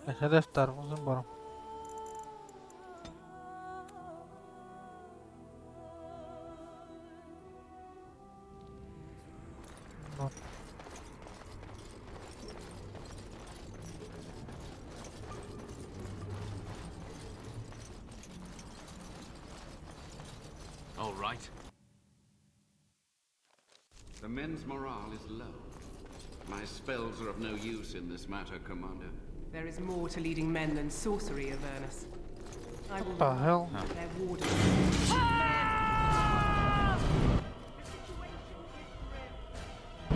Já deve estar, vamos embora. Não. All right. The men's morale is low. My spells are of no use in this matter, Commander. There is more to leading men than sorcery, Avernus. I will What the hell? their warden.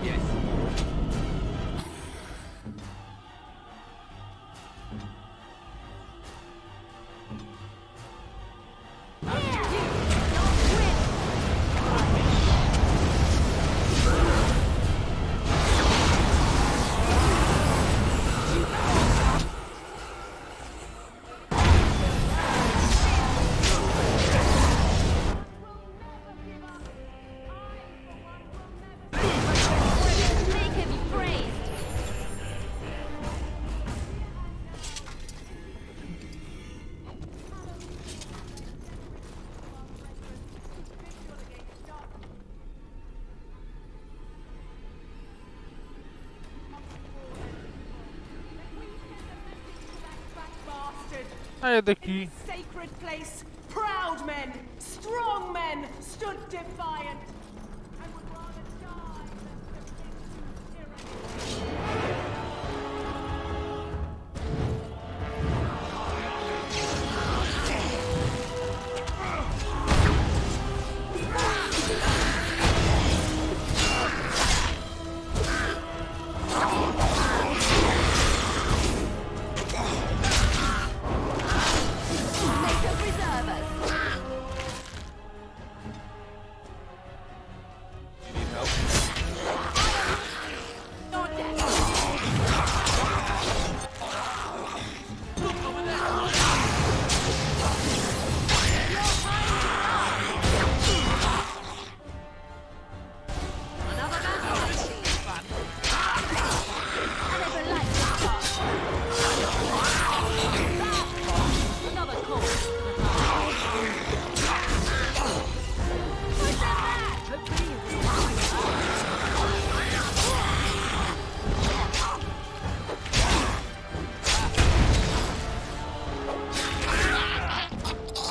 Yes. Ah, é daqui. Sacred place, proud men, strong men stood defiant. I would rather die than submit to tyranny.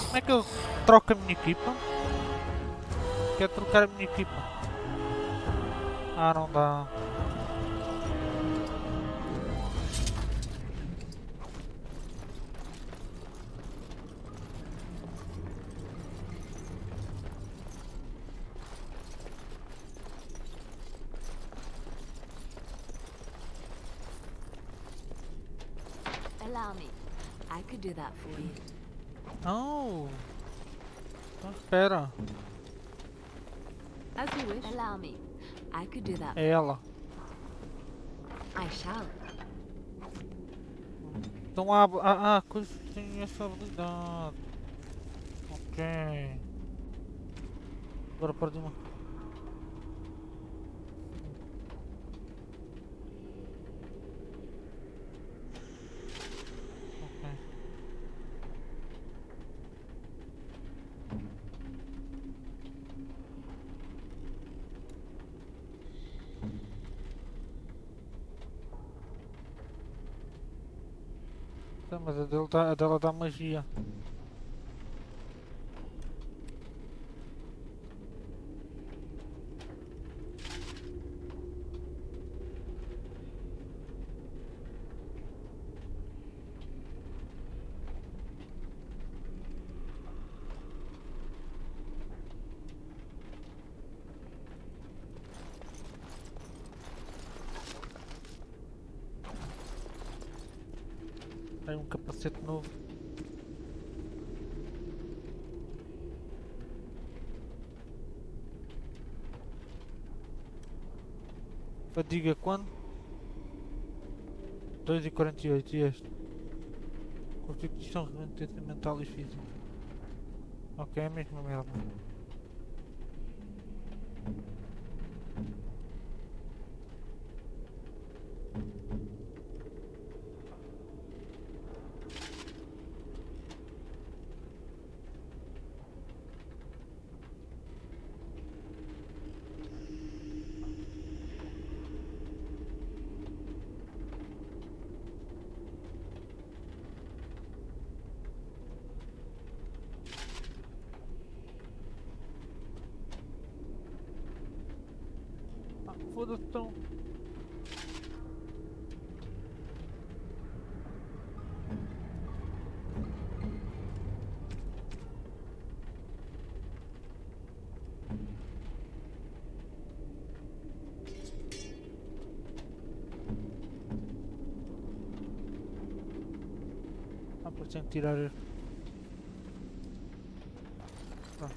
Como é que eu troco a minha equipa? Quero trocar a minha equipa. Ah, não dá. Allow me. I could do that for you. Não. Então espera. As you wish. Allow me. I could do that. É ela. I shall. Então coisa tem essa habilidade. Ok. Agora perdi uma. Ok. Tá, mas a dela dá magia. Tem um capacete novo. Fadiga quando? 2,48 e este? Constituição, resistência mental e física. Ok, é a mesma merda. Foda-se então. Ah, pois tenho que tirar este. Ah.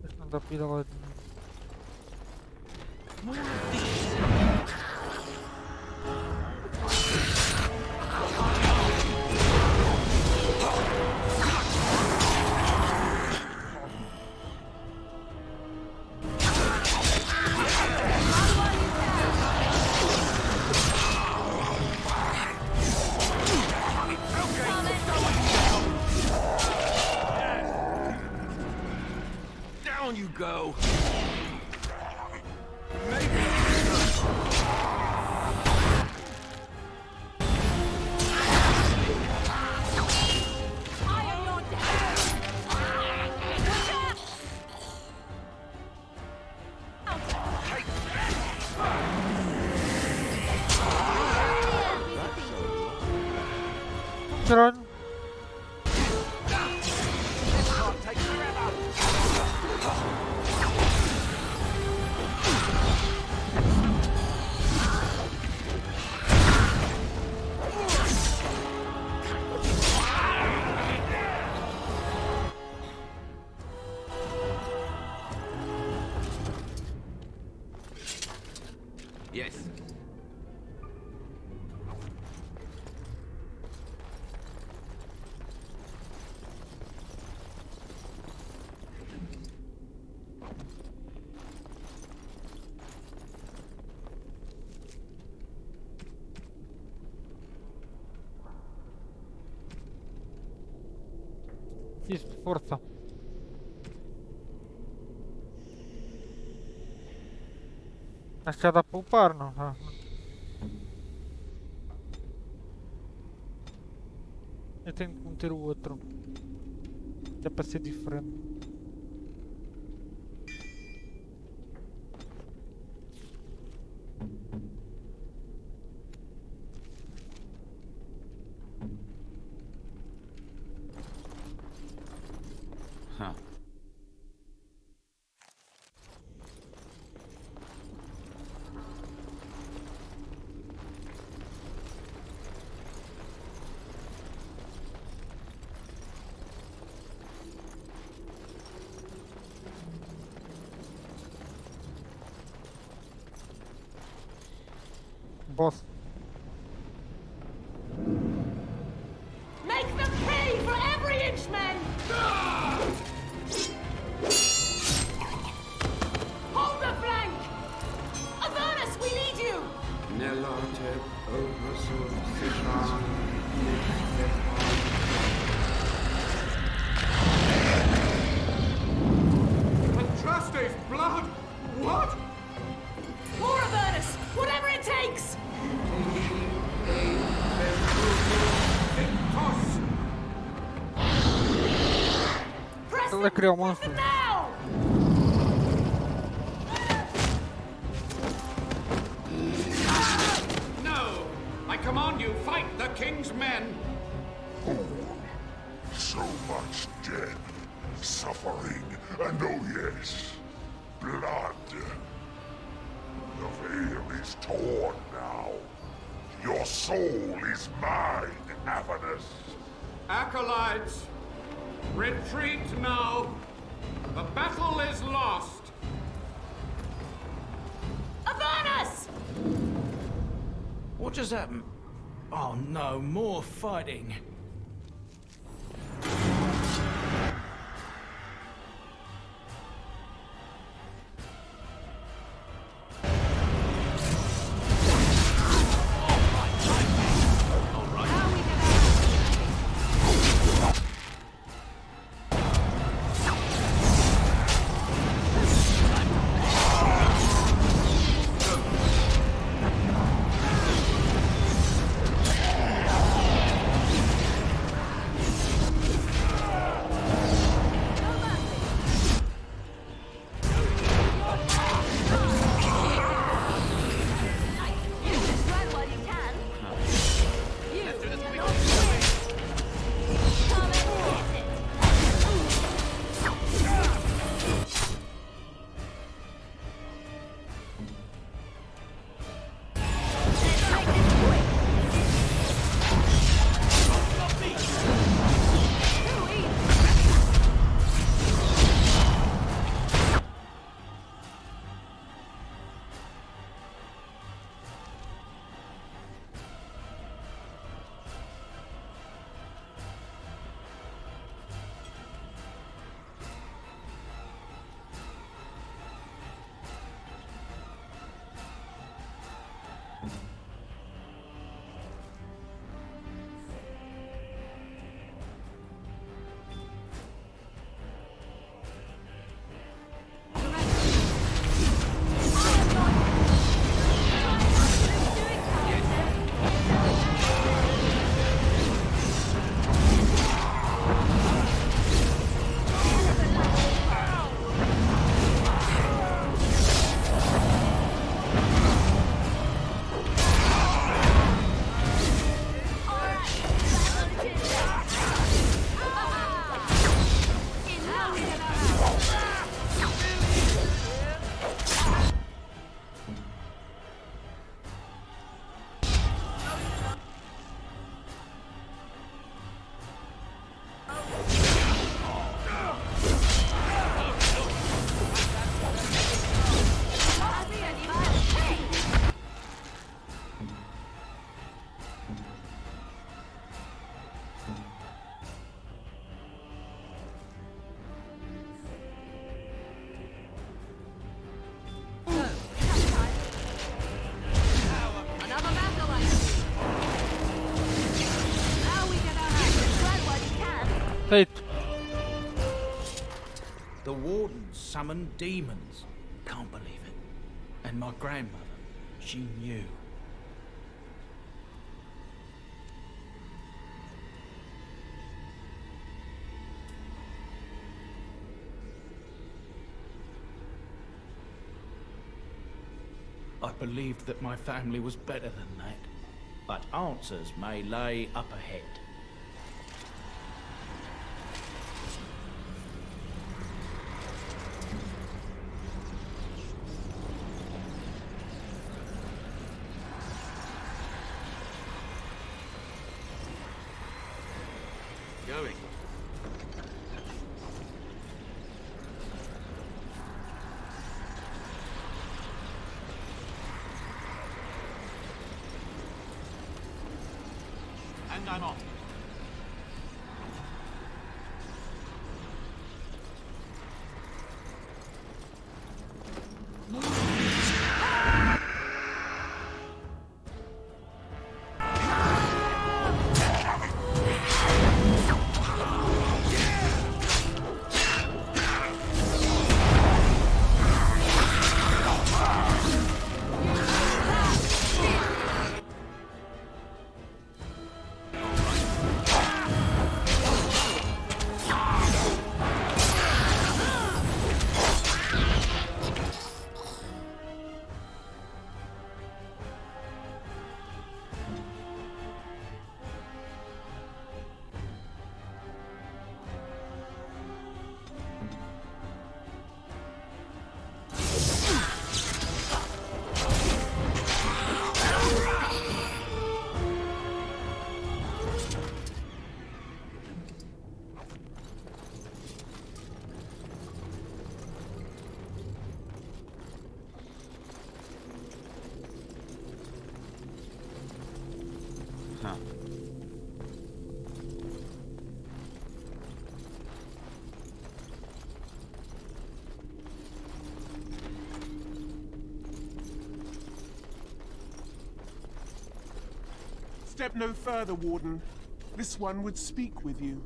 Este não dá para ir a lado nenhum. Down you go. I am your dad! Caralho. Yes. Isto, força. Acho que já dá para upar, não? Ah. Eu tenho que meter o outro. Que é para ser diferente. Huh. Boss. Make them pay for every inch, men! Hold the flank! Avernus, we need you! Nelate oversul sishan. Andraste's blood? What? More Avernus! Whatever it takes! Press Ele them, criou um press monstro. them now! No! I command you, fight the king's men! So much death, suffering, and oh yes, blood. The veil is torn now. Your soul is mine, Avernus. Acolytes, retreat now! The battle is lost. Avernus! What just happened? Oh no, more fighting. Feito. The wardens summoned demons. Can't believe it. And my grandmother, she knew. I believed that my family was better than that. But answers may lay up ahead. Going. And I'm off. Step no further, Warden. This one would speak with you.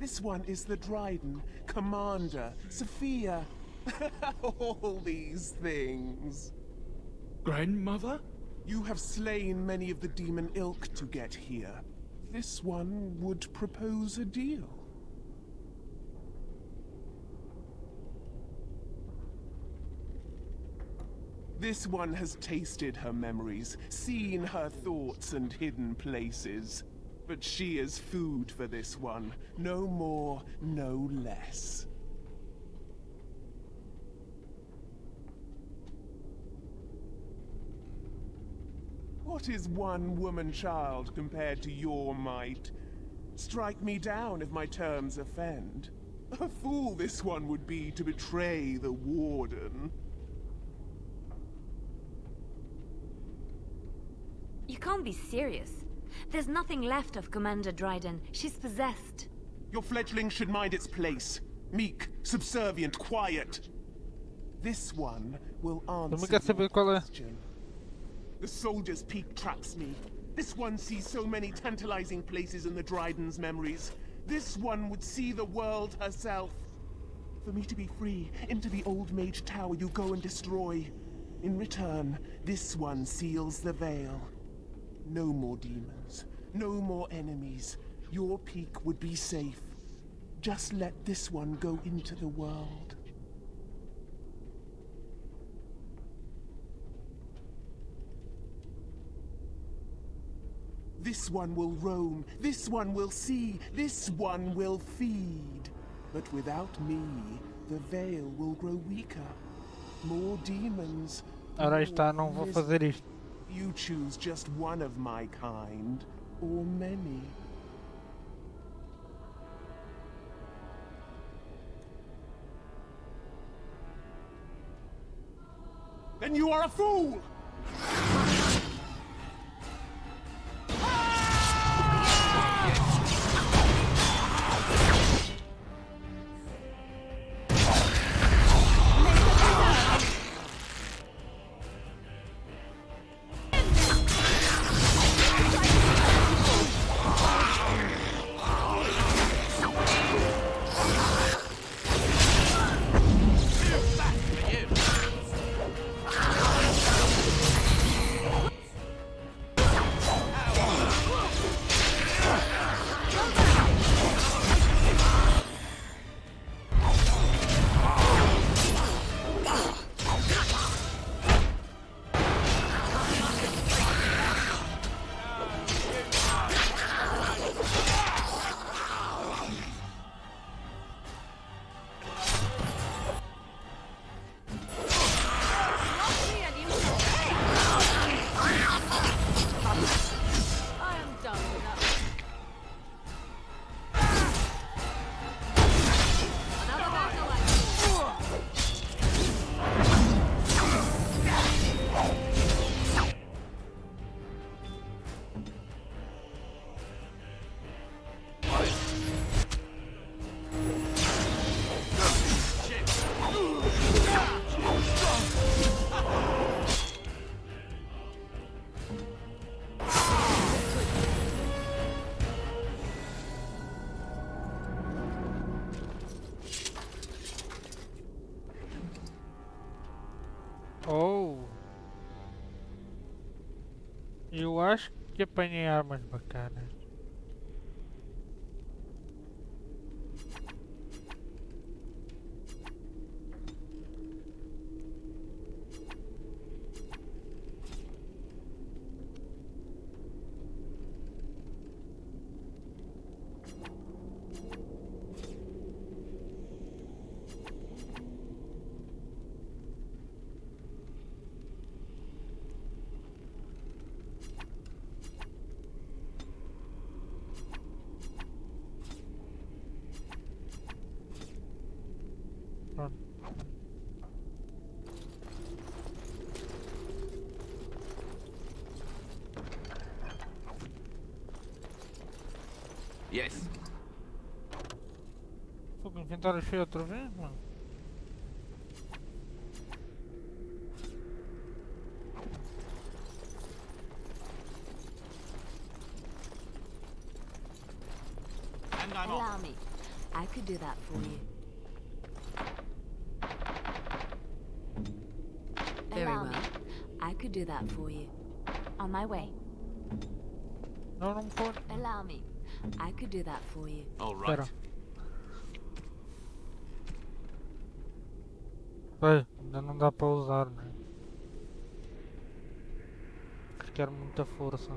This one is the Dryden, Commander, Sophia. All these things. Grandmother? You have slain many of the demon ilk to get here. This one would propose a deal. This one has tasted her memories, seen her thoughts and hidden places. But she is food for this one. No more, no less. What is one woman-child compared to your might? Strike me down if my terms offend. A fool this one would be to betray the Warden. You can't be serious. There's nothing left of Commander Dryden. She's possessed. Your fledgling should mind its place. Meek, subservient, quiet. This one will answer quer saber your qual é. question. The soldier's peak traps me. This one sees so many tantalizing places in the Dryden's memories. This one would see the world herself. For me to be free, into the old mage tower you go and destroy. In return, this one seals the veil. No more demons, no more enemies. Your peak would be safe. Just let this one go into the world. This one will roam, this one will see, this one will feed. But without me, the veil will grow weaker. More demons. Ora aí está, não vou more fazer isto. You choose just one of my kind, or many. Then you are a fool! Oh! Eu acho que apanhei armas bacanas. Pronto. Yes. Vou inventar cheio outra vez, mano. going on? Allow me. I could do that for you. Very well. I could do that for you. On my way. Não, não pode. Allow me. I could do that for you. All right. Espera. Bem, ainda não dá para usar, né? Requer muita força.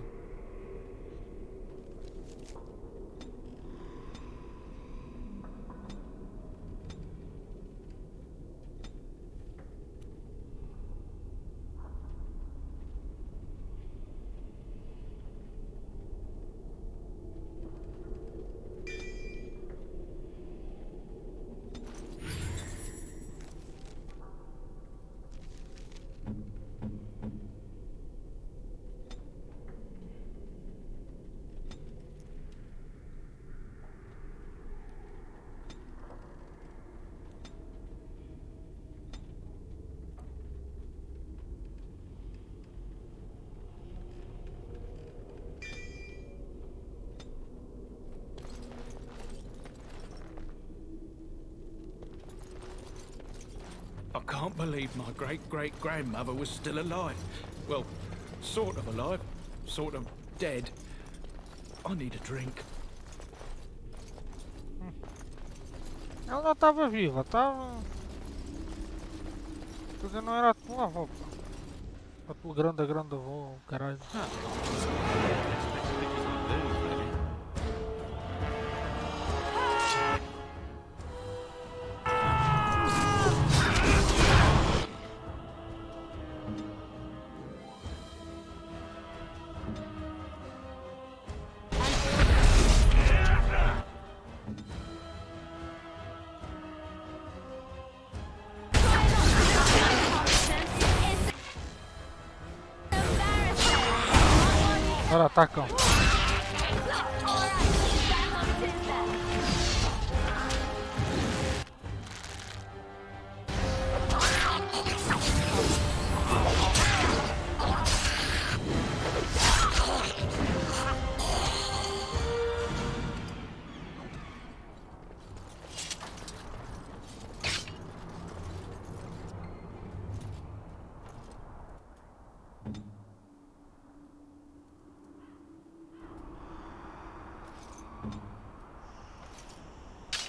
I can't believe my great-great-grandmother was still alive. Well, sort of alive, sort of dead. I need a drink. Ela não estava viva, estava. Quer dizer, não era a tua avó, pá. A tua grande avó, caralho. Ora, atacam.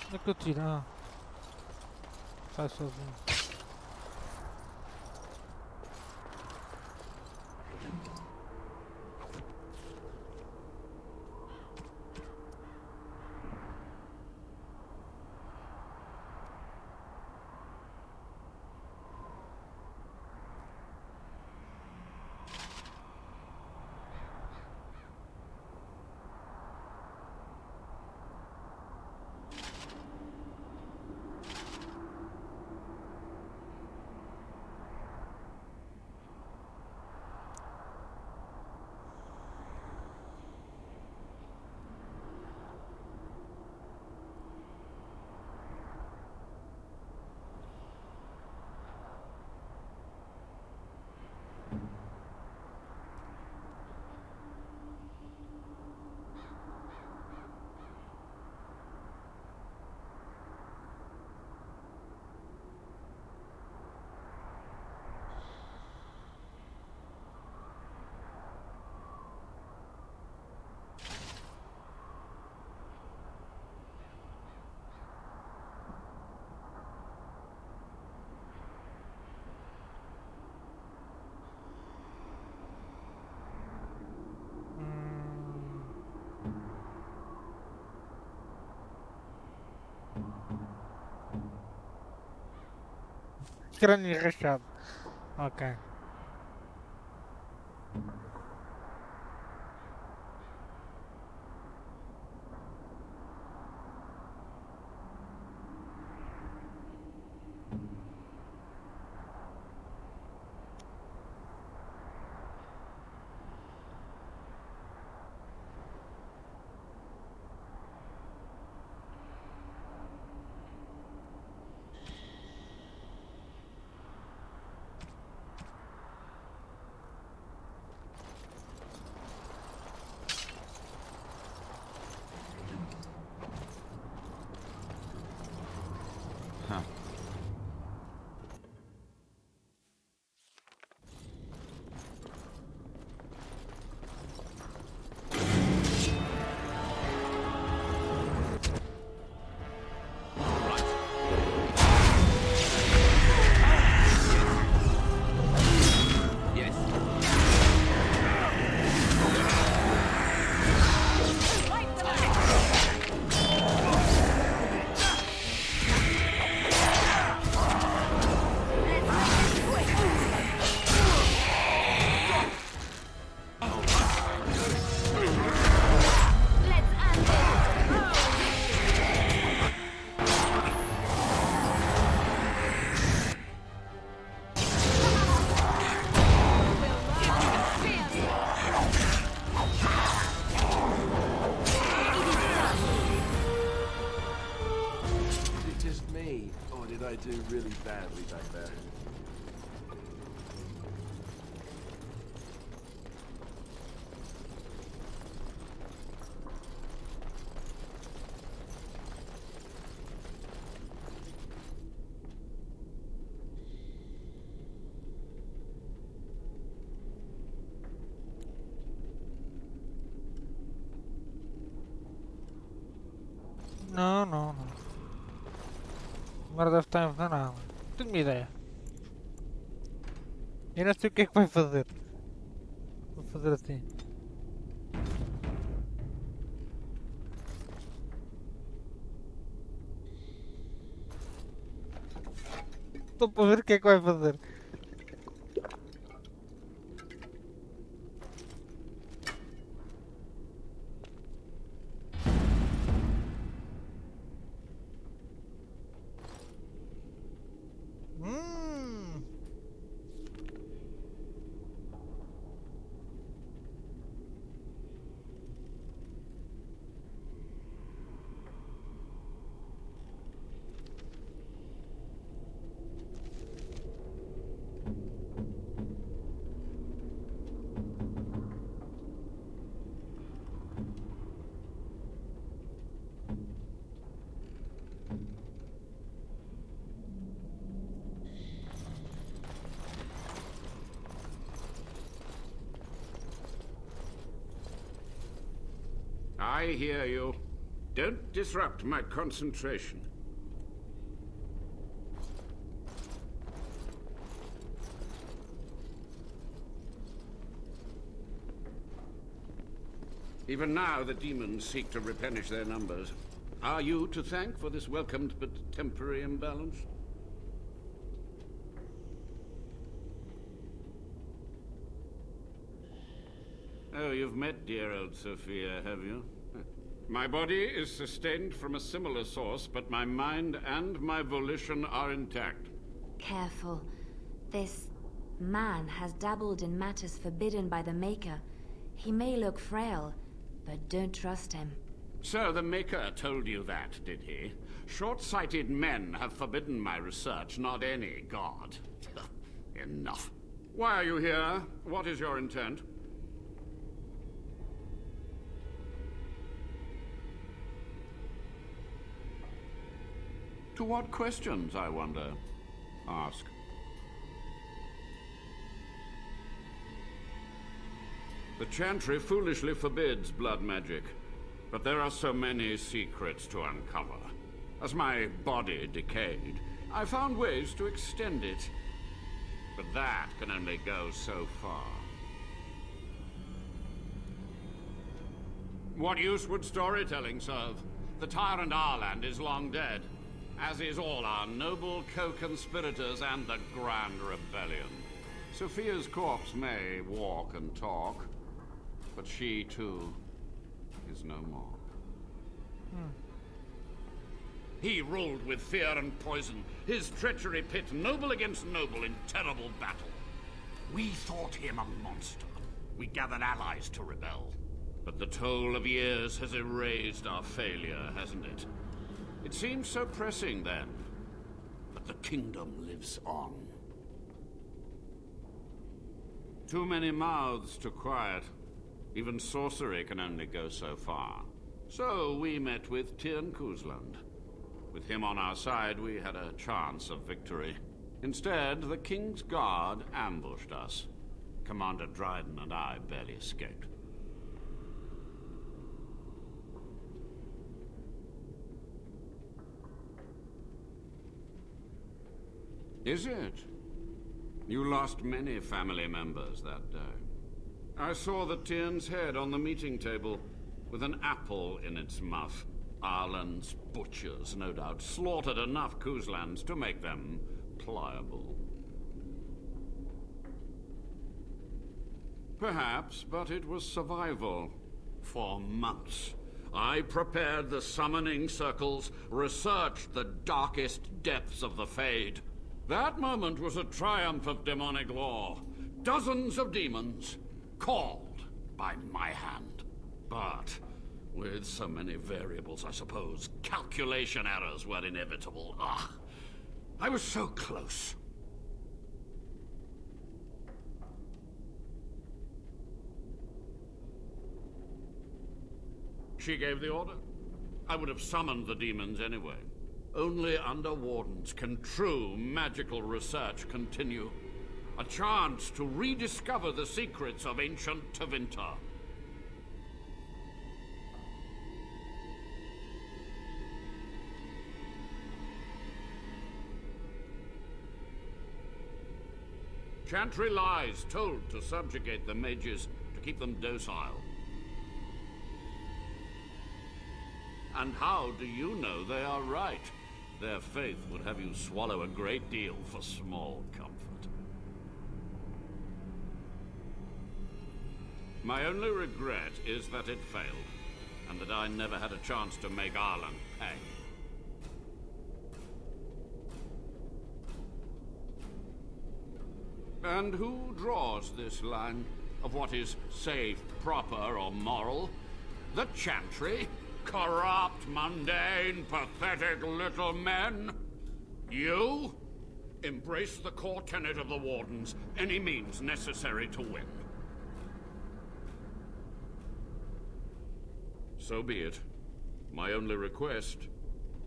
Onde é que eu tiro? Ah, sai sozinho. Crânio rachado. Ok. I do really badly back there. Não, não, não. Agora deve estar envenenado. Tenho uma ideia. Eu não sei o que é que vai fazer. Vou fazer assim. Estou para ver o que é que vai fazer. I hear you. Don't disrupt my concentration. Even now, the demons seek to replenish their numbers. Are you to thank for this welcomed but temporary imbalance? Oh, you've met dear old Sophia, have you? My body is sustained from a similar source, but my mind and my volition are intact. Careful. This man has dabbled in matters forbidden by the Maker. He may look frail, but don't trust him. So the Maker told you that, did he? Short-sighted men have forbidden my research, not any god. Enough. Why are you here? What is your intent? To what questions, I wonder? Ask. The Chantry foolishly forbids blood magic, but there are so many secrets to uncover. As my body decayed, I found ways to extend it, but that can only go so far. What use would storytelling serve? The tyrant Arland is long dead, as is all our noble co-conspirators and the Grand Rebellion. Sophia's corpse may walk and talk, but she, too, is no more. He ruled with fear and poison, his treachery pit noble against noble in terrible battle. We thought him a monster. We gathered allies to rebel. But the toll of years has erased our failure, hasn't it? It seemed so pressing then, but the kingdom lives on. Too many mouths to quiet. Even sorcery can only go so far. So we met with Tirn Kuzland. With him on our side, we had a chance of victory. Instead, the King's Guard ambushed us. Commander Dryden and I barely escaped. Is it? You lost many family members that day. I saw the Tyrn's head on the meeting table, with an apple in its mouth. Arland's butchers, no doubt, slaughtered enough Kuzlands to make them pliable. Perhaps, but it was survival. For months, I prepared the summoning circles, researched the darkest depths of the Fade. That moment was a triumph of demonic law. Dozens of demons, called by my hand. But with so many variables, I suppose, calculation errors were inevitable. I was so close. She gave the order. I would have summoned the demons anyway. Only under wardens can true magical research continue. A chance to rediscover the secrets of ancient Tevinter. Chantry lies told to subjugate the mages, to keep them docile. And how do you know they are right? Their faith would have you swallow a great deal for small comfort. My only regret is that it failed, and that I never had a chance to make Ireland pay. And who draws this line of what is safe, proper, or moral? The Chantry? Corrupt, mundane, pathetic little men? You? Embrace the core tenet of the Wardens, any means necessary to win. So be it. My only request,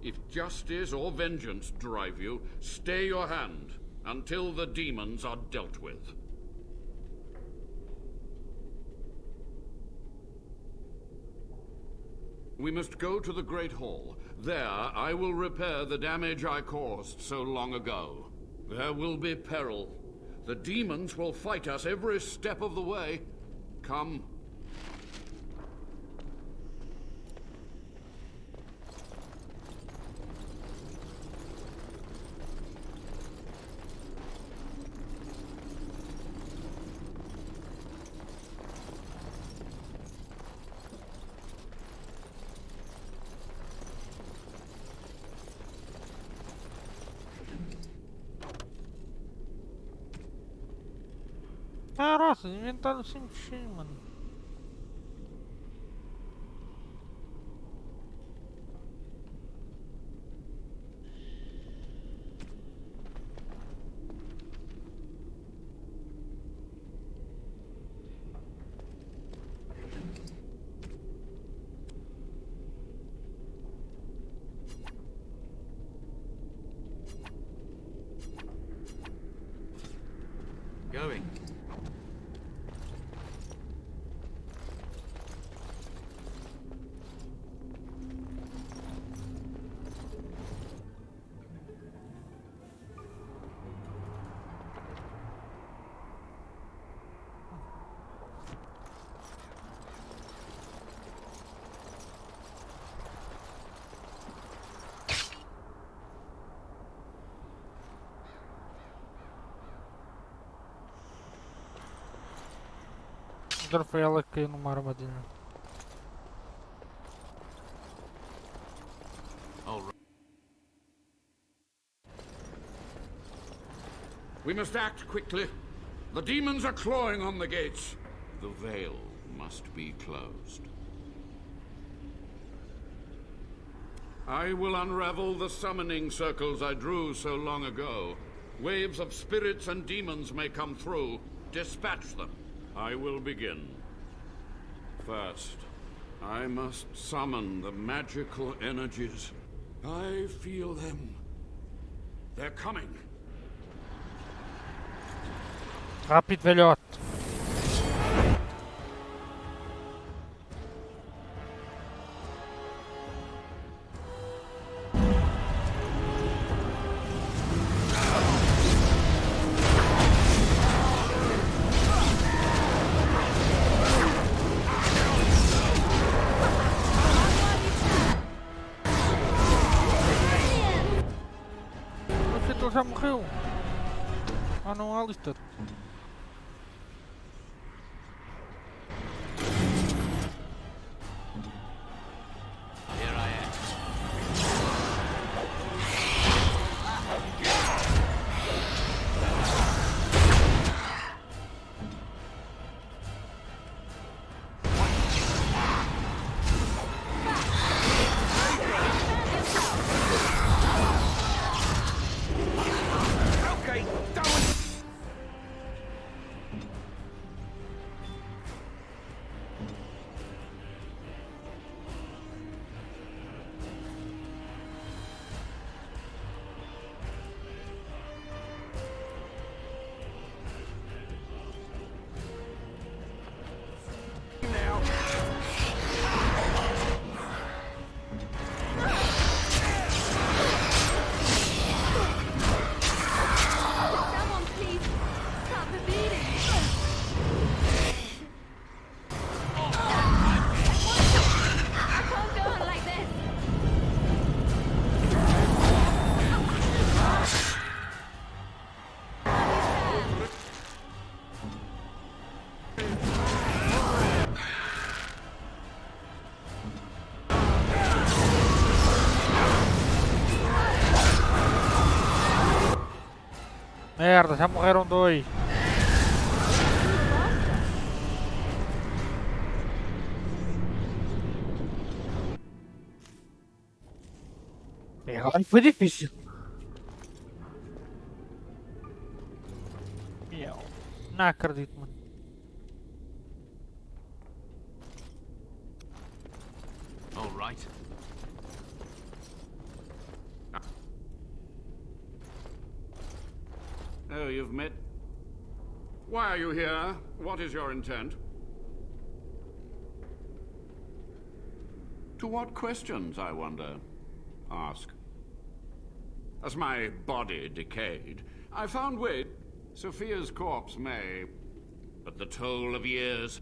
if justice or vengeance drive you, stay your hand until the demons are dealt with. We must go to the Great Hall. There, I will repair the damage I caused so long ago. There will be peril. The demons will fight us every step of the way. Come. Caraca, inventaram sempre cheio, mano. Going. Agora foi ela que caiu numa armadilha. We must act quickly. The demons are clawing on the gates. The veil must be closed. I will unravel the summoning circles I drew so long ago. Waves of spirits and demons may come through. Dispatch them. I will begin. First, I must summon the magical energies. I feel them. They're coming. Rápido, velhote. Ele já morreu. Ah não, Alistair. Merda, já morreram dois. Agora foi difícil. Não acredito, mano. All right. Oh, you've met... Why are you here? What is your intent? To what questions, I wonder? Ask. As my body decayed, I found way... Sophia's corpse may... But the toll of years...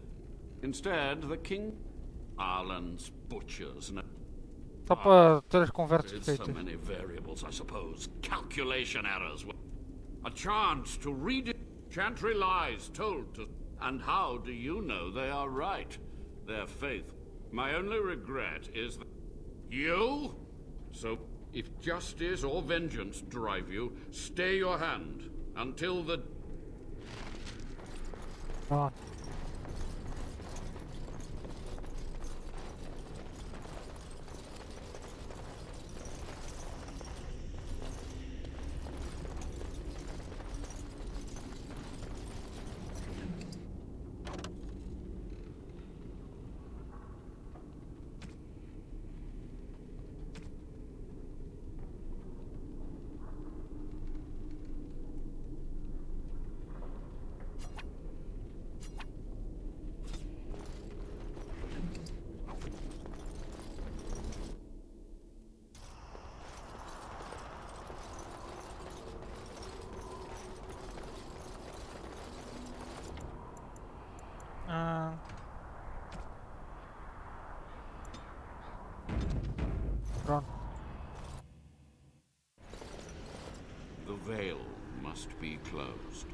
Instead, the king... Ireland's butchers... Só para ter as conversas It's so feitas. many variables, I suppose. Calculation errors. A chance to read it. Chantry lies told to... And how do you know they are right? Their faith. My only regret is that... You? So, if justice or vengeance drive you, stay your hand. Until the... Pronto. Pronto. The veil must be closed.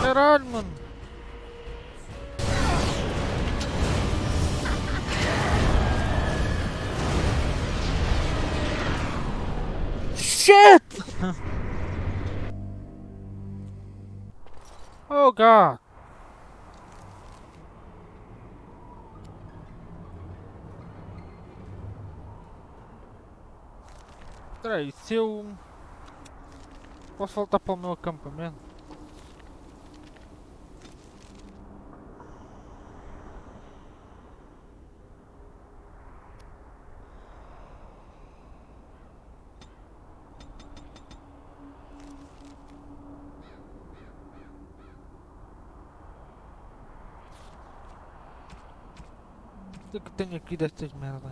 Caralho, mano. Shit! Oh god. Peraí, se eu... Posso voltar para o meu acampamento? O que é que tenho aqui destas merda?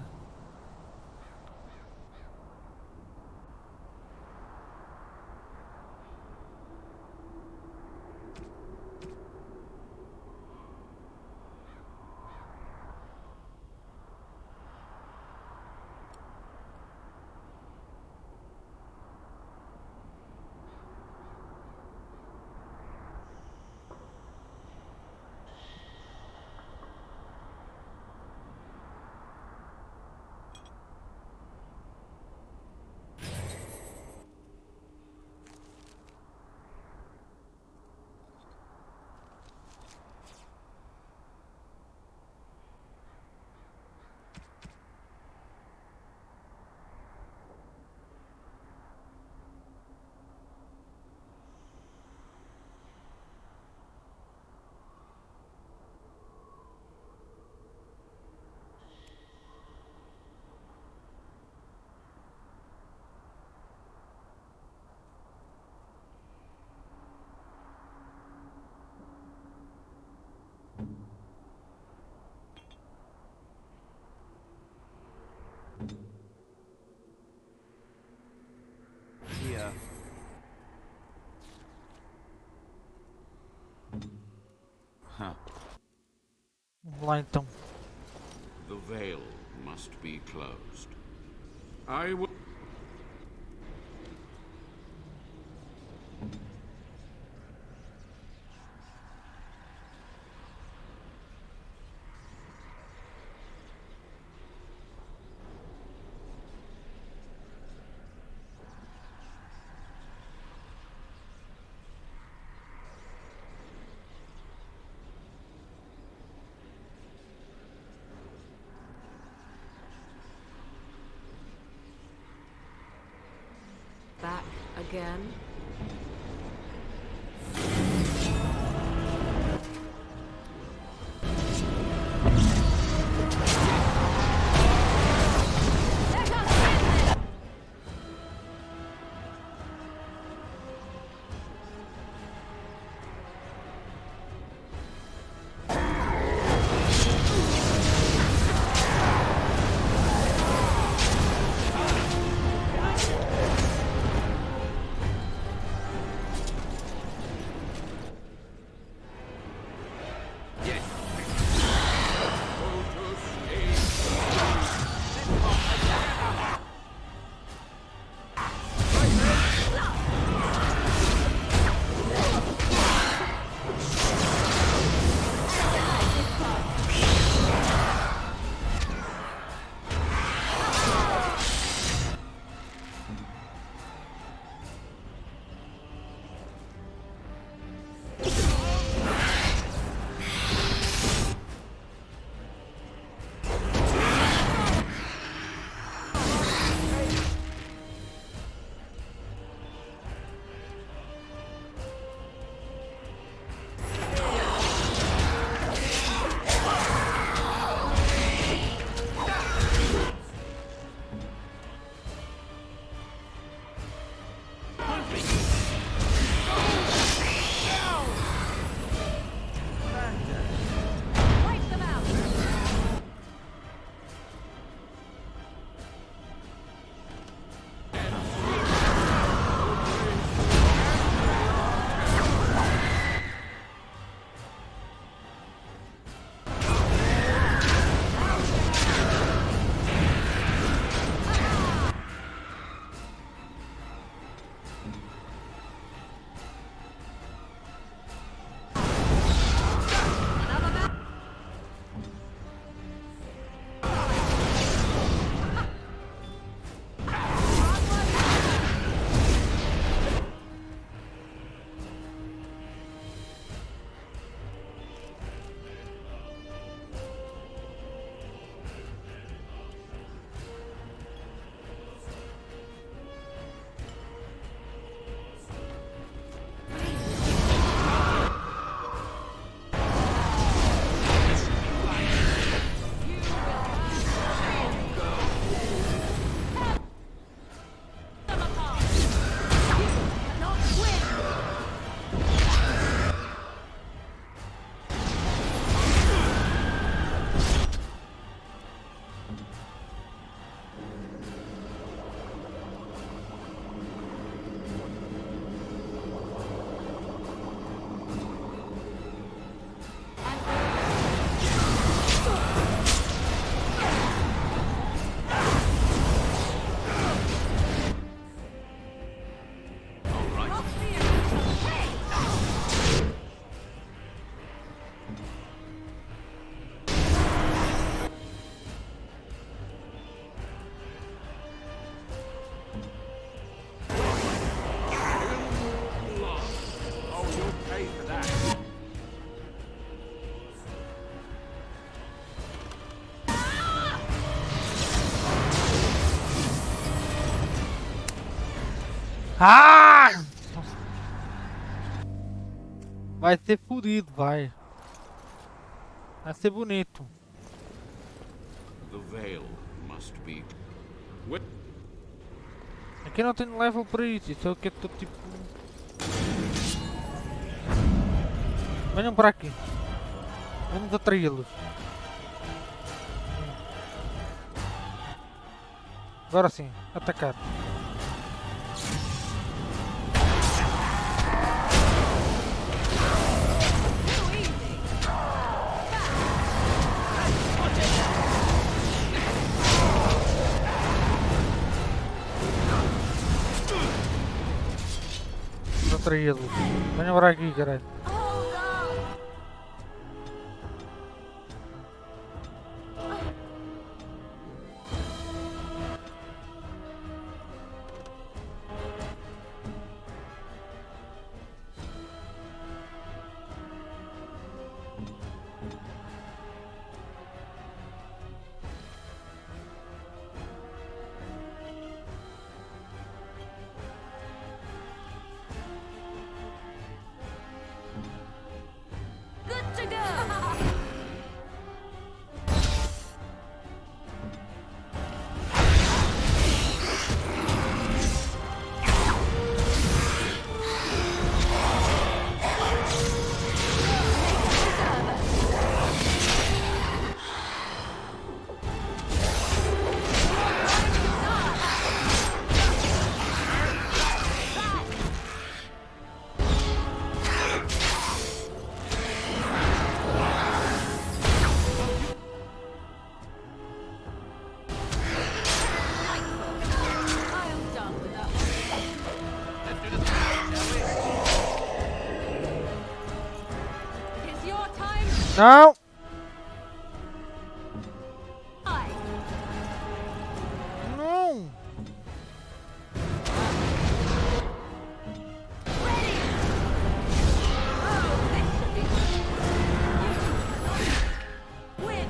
Here. Huh. Vamos lá então. The veil must be closed. I will. Back again? Ah! Vai ser fodido, vai. Vai ser bonito. The veil must be. Aqui não tenho level para isso, isso é o que eu estou tipo... Venham para aqui. Vamos atraí-los. Agora sim, atacar. Vamos atraí-los. Venham para aqui, caralho. Good to go! I am done with that. Let's do this, shall we? It's your time. Não! I. Não! Win.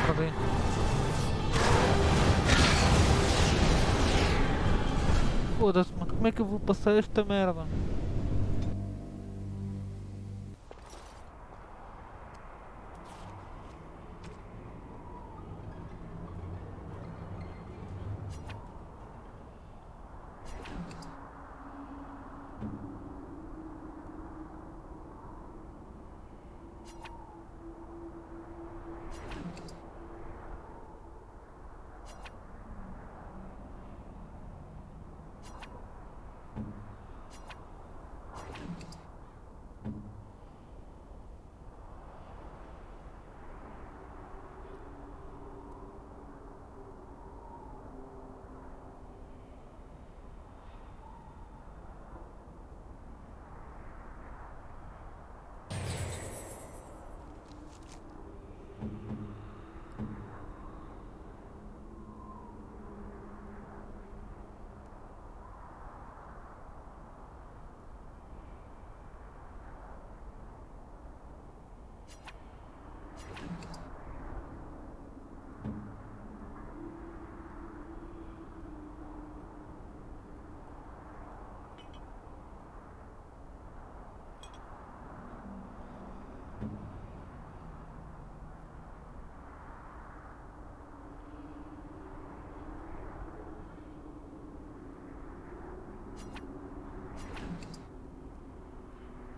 Perdi. Foda-se, mano, como é que eu vou passar esta merda?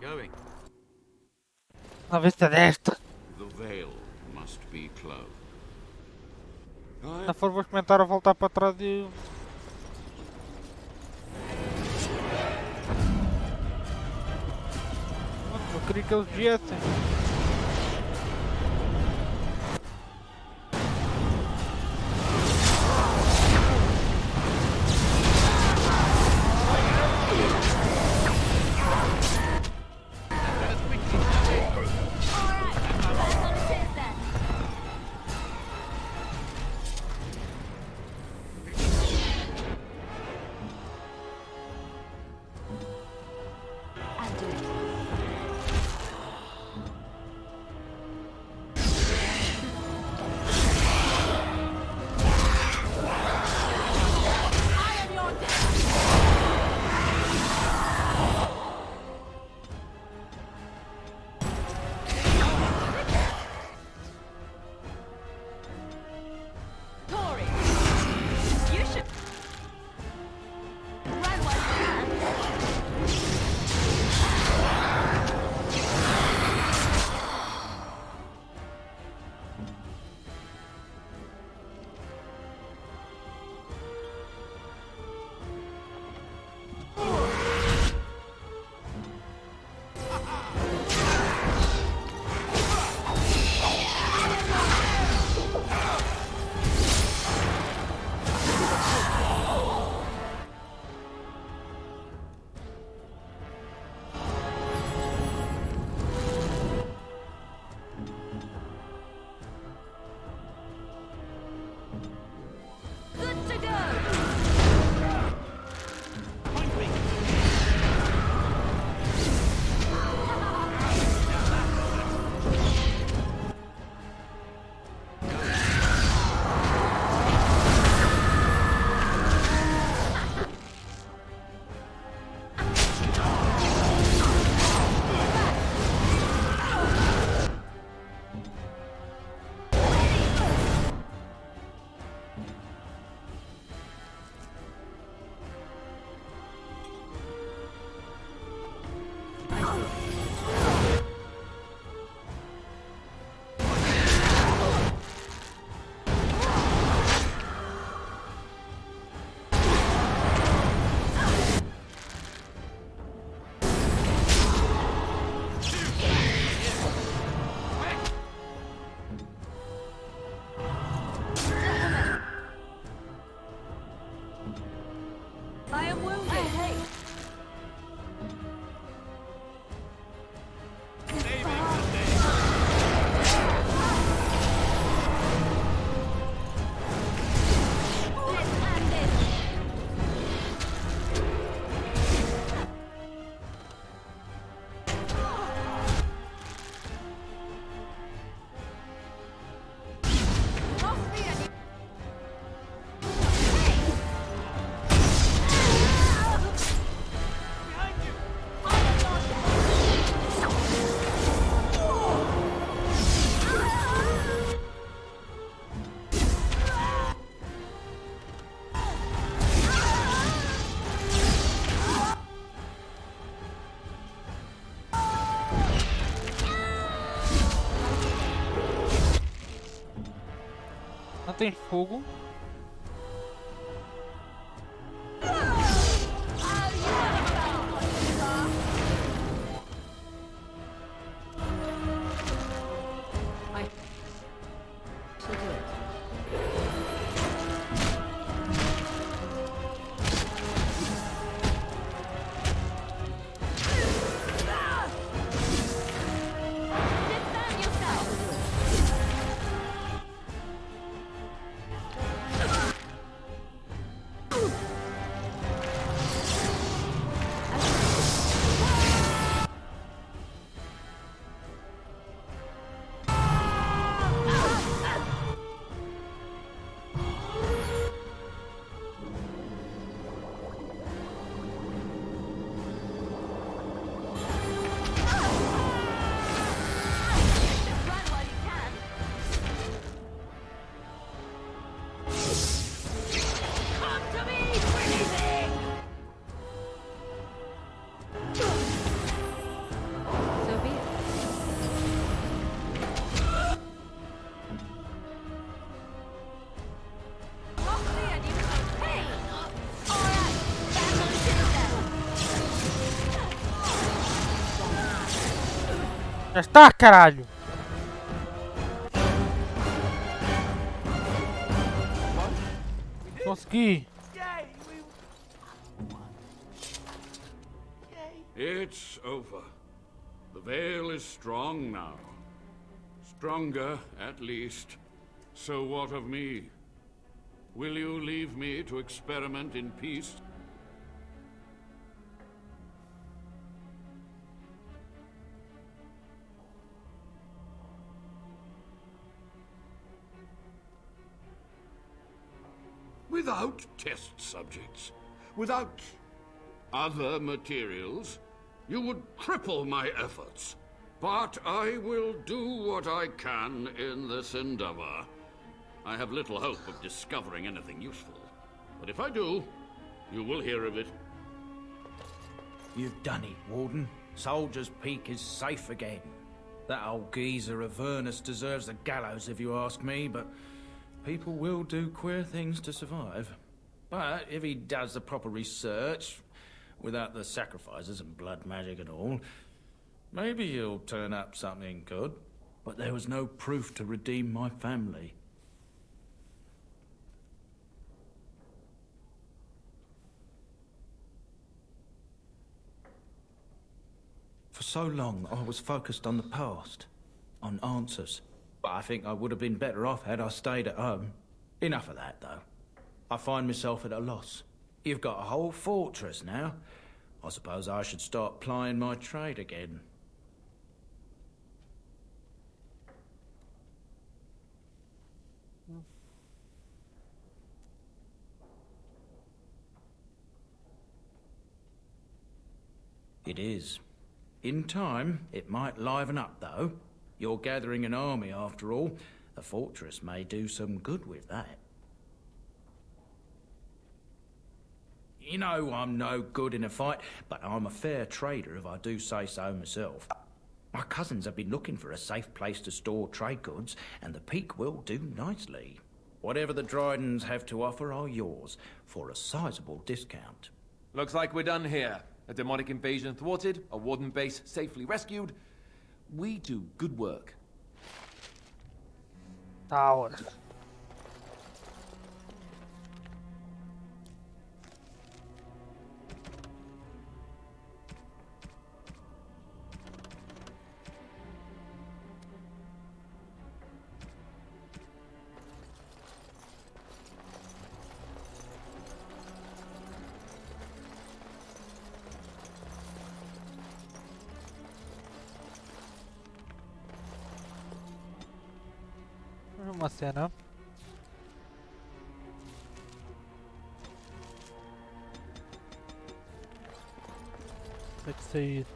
Going. Na vista desta. The veil must be closed. Na for vou comentar a voltar para trás e... Mano, eu queria que eles viessem. Good to go! I am wounded. Hey, let's end this. Off me and you. Não tem fogo. Defend yourself. Run while you can. Come to me, pretty thing! So be it. Off me and you can pay! Alright, battle system! Já está, caralho! Consegui! It's over. The veil is strong now. Stronger, at least. So what of me? Will you leave me to experiment in peace? Without test subjects, without other materials, you would cripple my efforts. But I will do what I can in this endeavor. I have little hope of discovering anything useful. But if I do, you will hear of it. You've done it, Warden. Soldier's Peak is safe again. That old geezer Avernus deserves the gallows if you ask me, but people will do queer things to survive. But if he does the proper research, without the sacrifices and blood magic and all, maybe he'll turn up something good. But there was no proof to redeem my family. For so long, I was focused on the past, on answers. But I think I would have been better off had I stayed at home. Enough of that, though. I find myself at a loss. You've got a whole fortress now. I suppose I should start plying my trade again. It is. In time, it might liven up, though. You're gathering an army, after all. A fortress may do some good with that. You know I'm no good in a fight, but I'm a fair trader if I do say so myself. My cousins have been looking for a safe place to store trade goods, and the Peak will do nicely. Whatever the Drydens have to offer are yours, for a sizable discount. Looks like we're done here. A demonic invasion thwarted, a warden base safely rescued. We do good work. Towers. Uma cena. Tem que sair.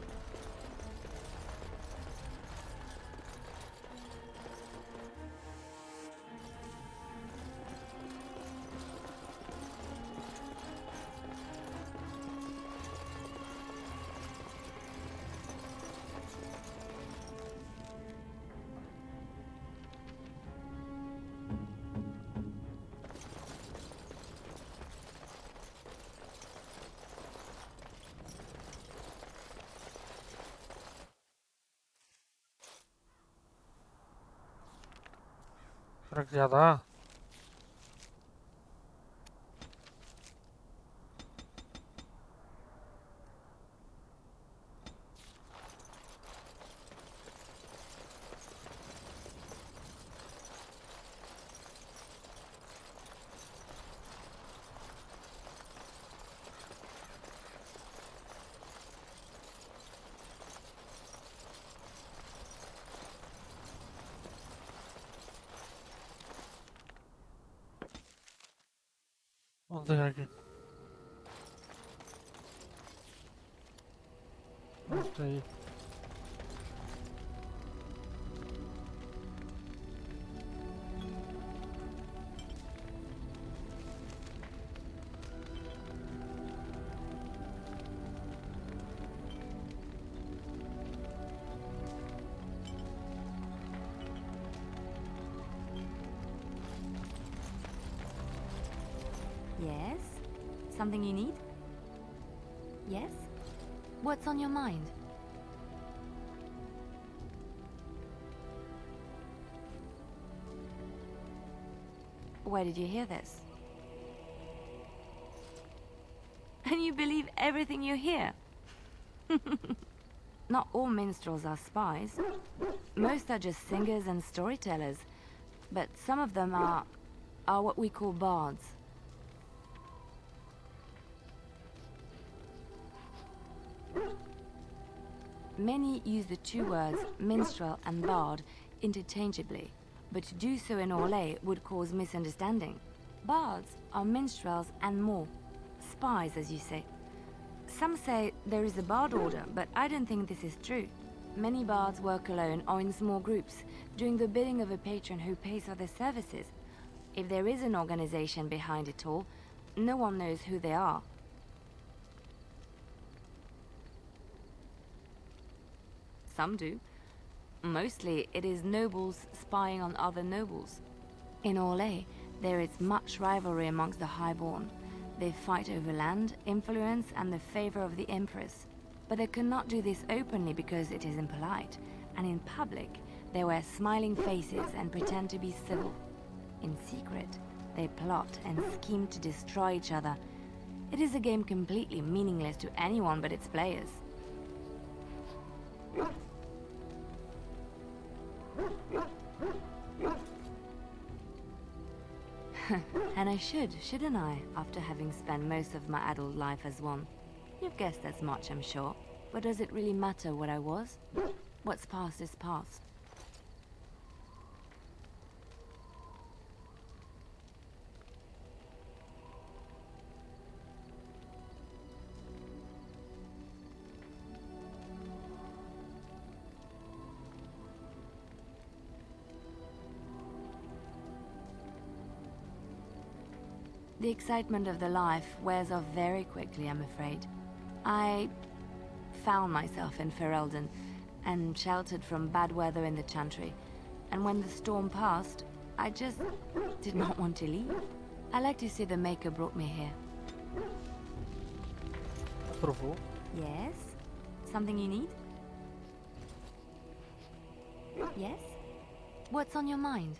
Será que já dá? Vamos ver aqui. Mostra aí. Yes? Something you need? Yes? What's on your mind? Where did you hear this? And you believe everything you hear? Not all minstrels are spies. Most are just singers and storytellers. But some of them are what we call bards. Many use the two words minstrel and bard interchangeably, but to do so in Orlais would cause misunderstanding. Bards are minstrels and more. Spies, as you say. Some say there is a bard order, but I don't think this is true. Many bards work alone or in small groups, doing the bidding of a patron who pays for their services. If there is an organization behind it all, no one knows who they are. Some do. Mostly, it is nobles spying on other nobles. In Orlais, there is much rivalry amongst the highborn. They fight over land, influence, and the favor of the Empress. But they cannot do this openly because it is impolite, and in public, they wear smiling faces and pretend to be civil. In secret, they plot and scheme to destroy each other. It is a game completely meaningless to anyone but its players. And I should, shouldn't I, after having spent most of my adult life as one? You've guessed as much, I'm sure. But does it really matter what I was? What's past is past. The excitement of the life wears off very quickly, I'm afraid. I found myself in Ferelden and sheltered from bad weather in the Chantry. And when the storm passed, I just did not want to leave. I like to say the Maker brought me here. Aprovou. Yes? Something you need? Yes? What's on your mind?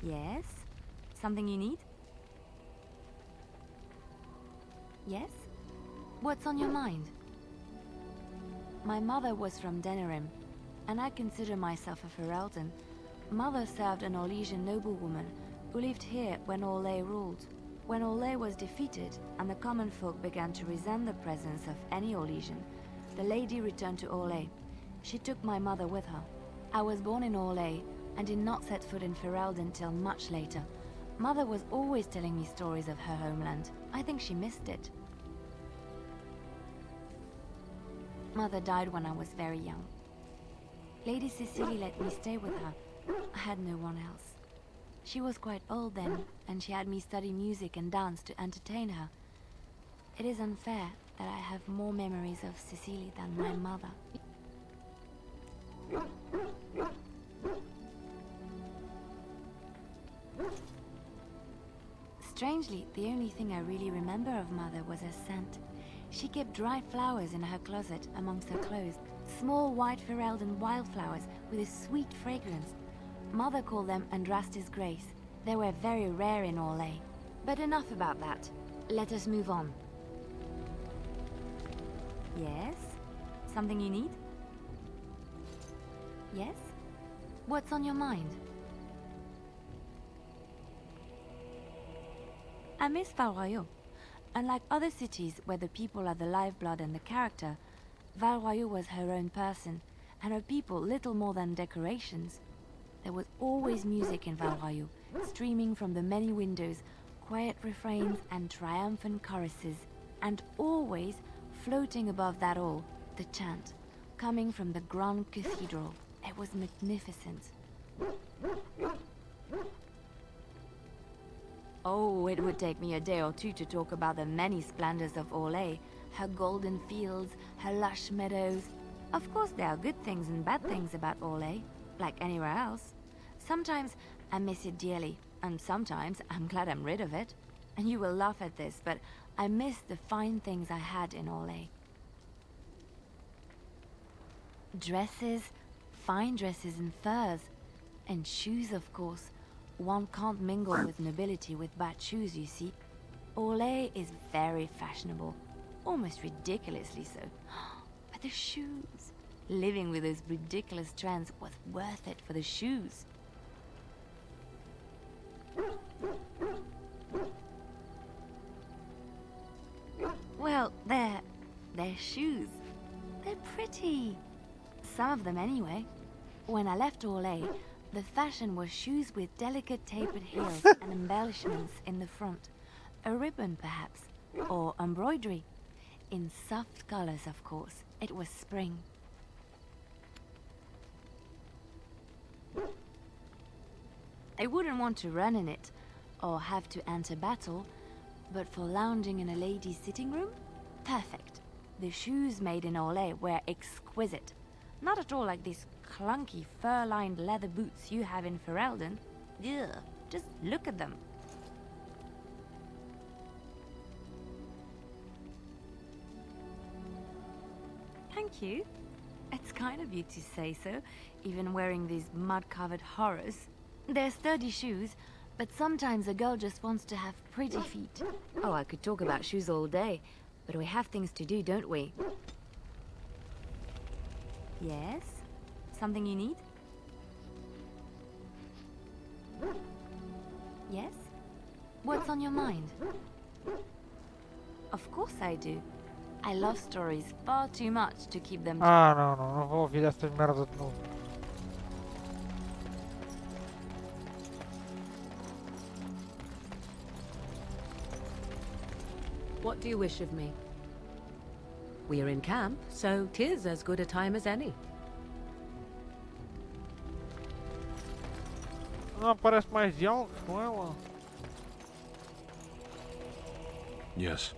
Yes? Something you need? Yes? What's on your mind? My mother was from Denerim, and I consider myself a Ferelden. Mother served an Orlesian noblewoman who lived here when Orlais ruled. When Orlais was defeated and the common folk began to resent the presence of any Orlesian, the lady returned to Orlais. She took my mother with her. I was born in Orlais and did not set foot in Ferelden till much later. Mother was always telling me stories of her homeland. I think she missed it. Mother died when I was very young. Lady Cecily let me stay with her. I had no one else. She was quite old then, and she had me study music and dance to entertain her. It is unfair that I have more memories of Cecily than my mother. Strangely, the only thing I really remember of Mother was her scent. She kept dried flowers in her closet amongst her clothes, small white Ferelden wildflowers with a sweet fragrance. Mother called them Andrastis Grace. They were very rare in Orlais. But enough about that. Let us move on. Yes? Something you need? Yes? What's on your mind? I miss Val-Royeaux. Unlike other cities where the people are the lifeblood and the character, Val-Royeaux was her own person, and her people little more than decorations. There was always music in Val-Royeaux, streaming from the many windows, quiet refrains and triumphant choruses, and always, floating above that all, the chant, coming from the Grand Cathedral. It was magnificent. Oh, it would take me a day or two to talk about the many splendors of Orlais, her golden fields, her lush meadows. Of course, there are good things and bad things about Orlais, like anywhere else. Sometimes I miss it dearly, and sometimes I'm glad I'm rid of it. And you will laugh at this, but I miss the fine things I had in Orlais. Dresses, fine dresses and furs, and shoes, of course. One can't mingle with nobility with bad shoes, you see. Orlais is very fashionable, almost ridiculously so. But the shoes! Living with those ridiculous trends was worth it for the shoes. Well, they're shoes. They're pretty. Some of them anyway. When I left Orlais, the fashion was shoes with delicate tapered heels and embellishments in the front. A ribbon, perhaps, or embroidery. In soft colors, of course. It was spring. I wouldn't want to run in it, or have to enter battle, but for lounging in a lady's sitting room, Perfect. The shoes made in Olay were exquisite. Not at all like these clunky fur-lined leather boots you have in Ferelden. Ugh, just look at them. Thank you. It's kind of you to say so, even wearing these mud-covered horrors. They're sturdy shoes, but sometimes a girl just wants to have pretty feet. Oh, I could talk about shoes all day, but we have things to do, don't we? Yes? Something you need? Yes? What's on your mind? Of course I do. I love stories far too much to keep them. Ah, não vou ouvir essa merda de novo. What do you wish of me? We are in camp, so 'tis as good a time as any. Não aparece mais diálogos com ela? Yes.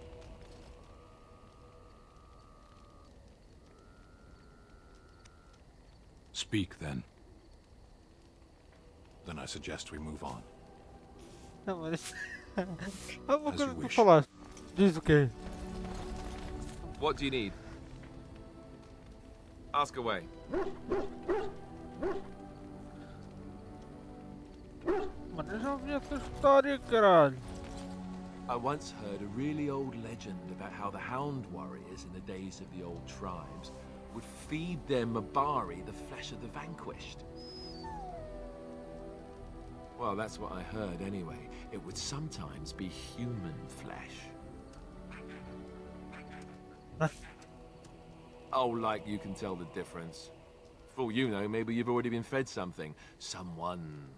Speak, then. Then I suggest we move on. Não, mas... É uma As coisa you que tu wish. falaste. Diz o quê? What do you need? Ask away. Mano, eu já ouvi essa história, caralho. I once heard a really old legend about how the Hound warriors in the days of the old tribes would feed their Mabari the flesh of the vanquished. Well, that's what I heard anyway. It would sometimes be human flesh. Oh, like you can tell the difference. For all you know, maybe you've already been fed something. Someone.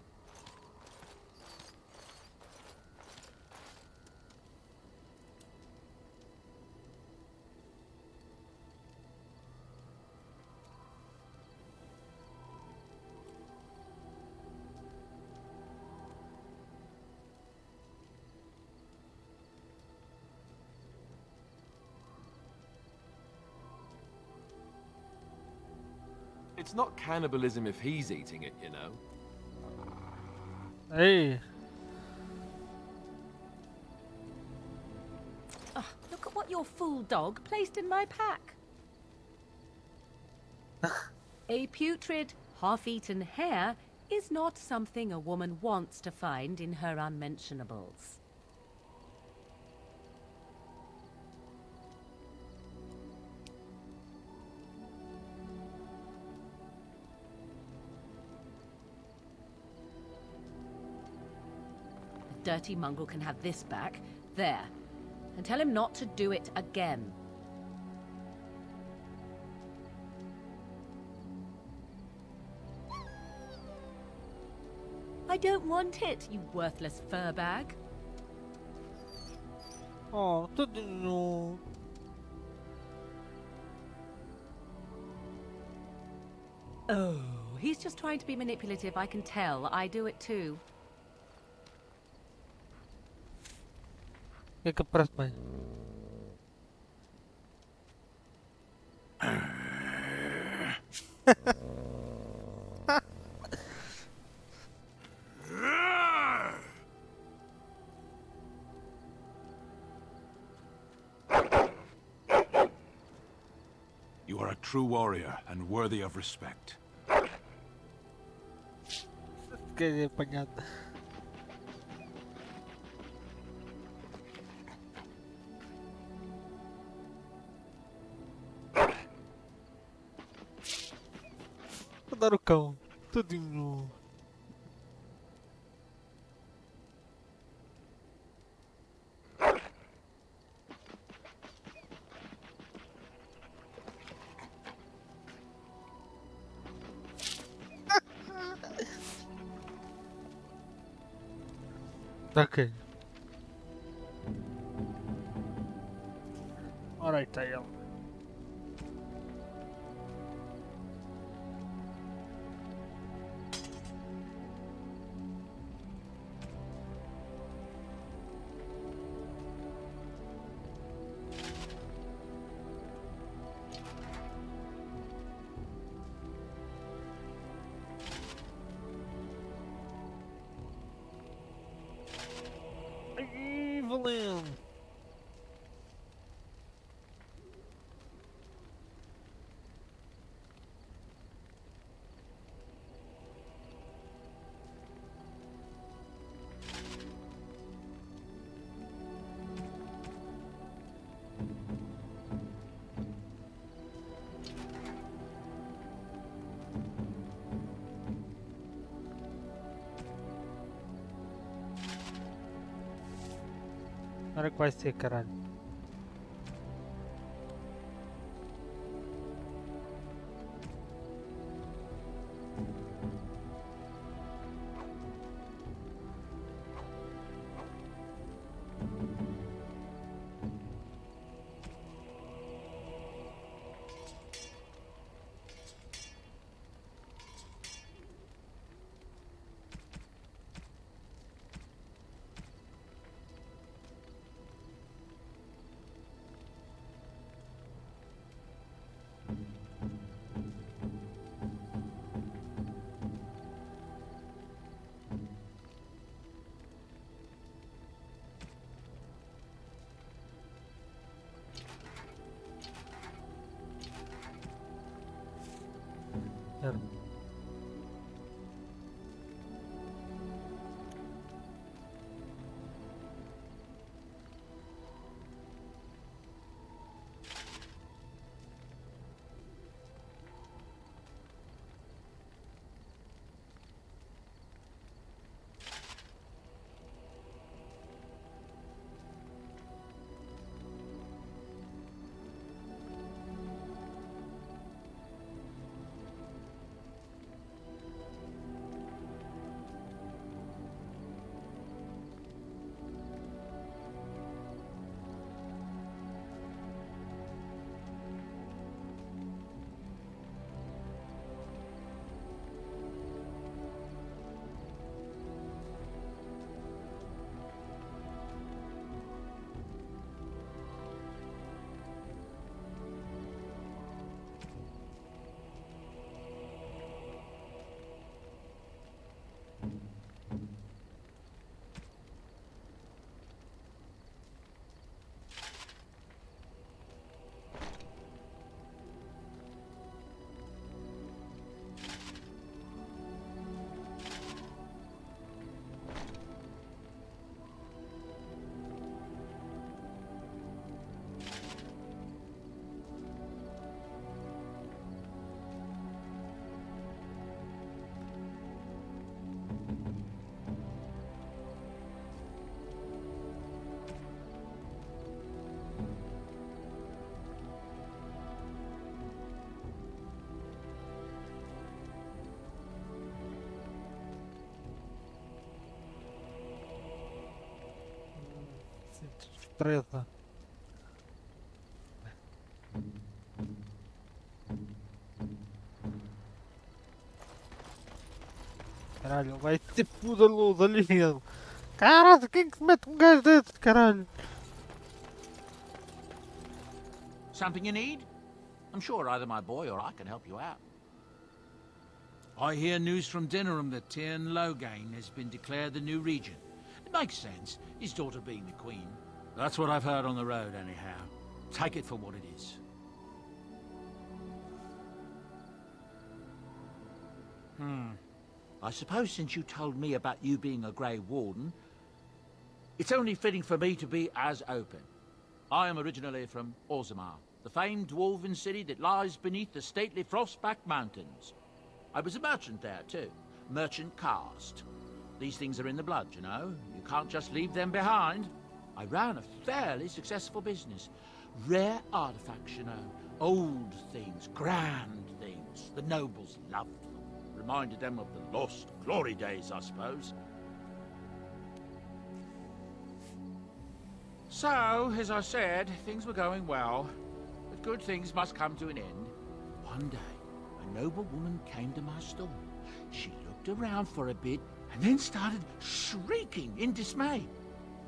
It's not cannibalism if he's eating it, you know. Ei, Look at what your fool dog placed in my pack. A putrid, half-eaten hare is not something a woman wants to find in her unmentionables. The dirty mongrel can have this back. There. And tell him not to do it again. I don't want it, you worthless fur bag. oh, tudinho. Oh, he's just trying to be manipulative, I can tell. I do it too. O que é que aparece bem? You are a true warrior and worthy of respect. Fiquei apanhado. Vou dar o cão. Tudinho. Ok. Ora aí está ele. Hora que vai ser, caralho. Certo. Surpresa. Caralho, vai ter puta luz ali. Caralho, quem que mete um gajo desse, caralho? Something you need? I'm sure either my boy or I can help you out. I hear news from Dinnerham that Tyrn Loghain has been declared the new regent. It makes sense, his daughter being the queen. That's what I've heard on the road, anyhow. Take it for what it is. I suppose since you told me about you being a Grey Warden, it's only fitting for me to be as open. I am originally from Orzammar, the famed dwarven city that lies beneath the stately Frostback Mountains. I was a merchant there, too. Merchant caste. These things are in the blood, you know. You can't just leave them behind. I ran a fairly successful business. Rare artifacts, you know. Old things, grand things. The nobles loved them. Reminded them of the lost glory days, I suppose. So, as I said, things were going well. But good things must come to an end. One day, a noble woman came to my stall. She looked around for a bit and then started shrieking in dismay.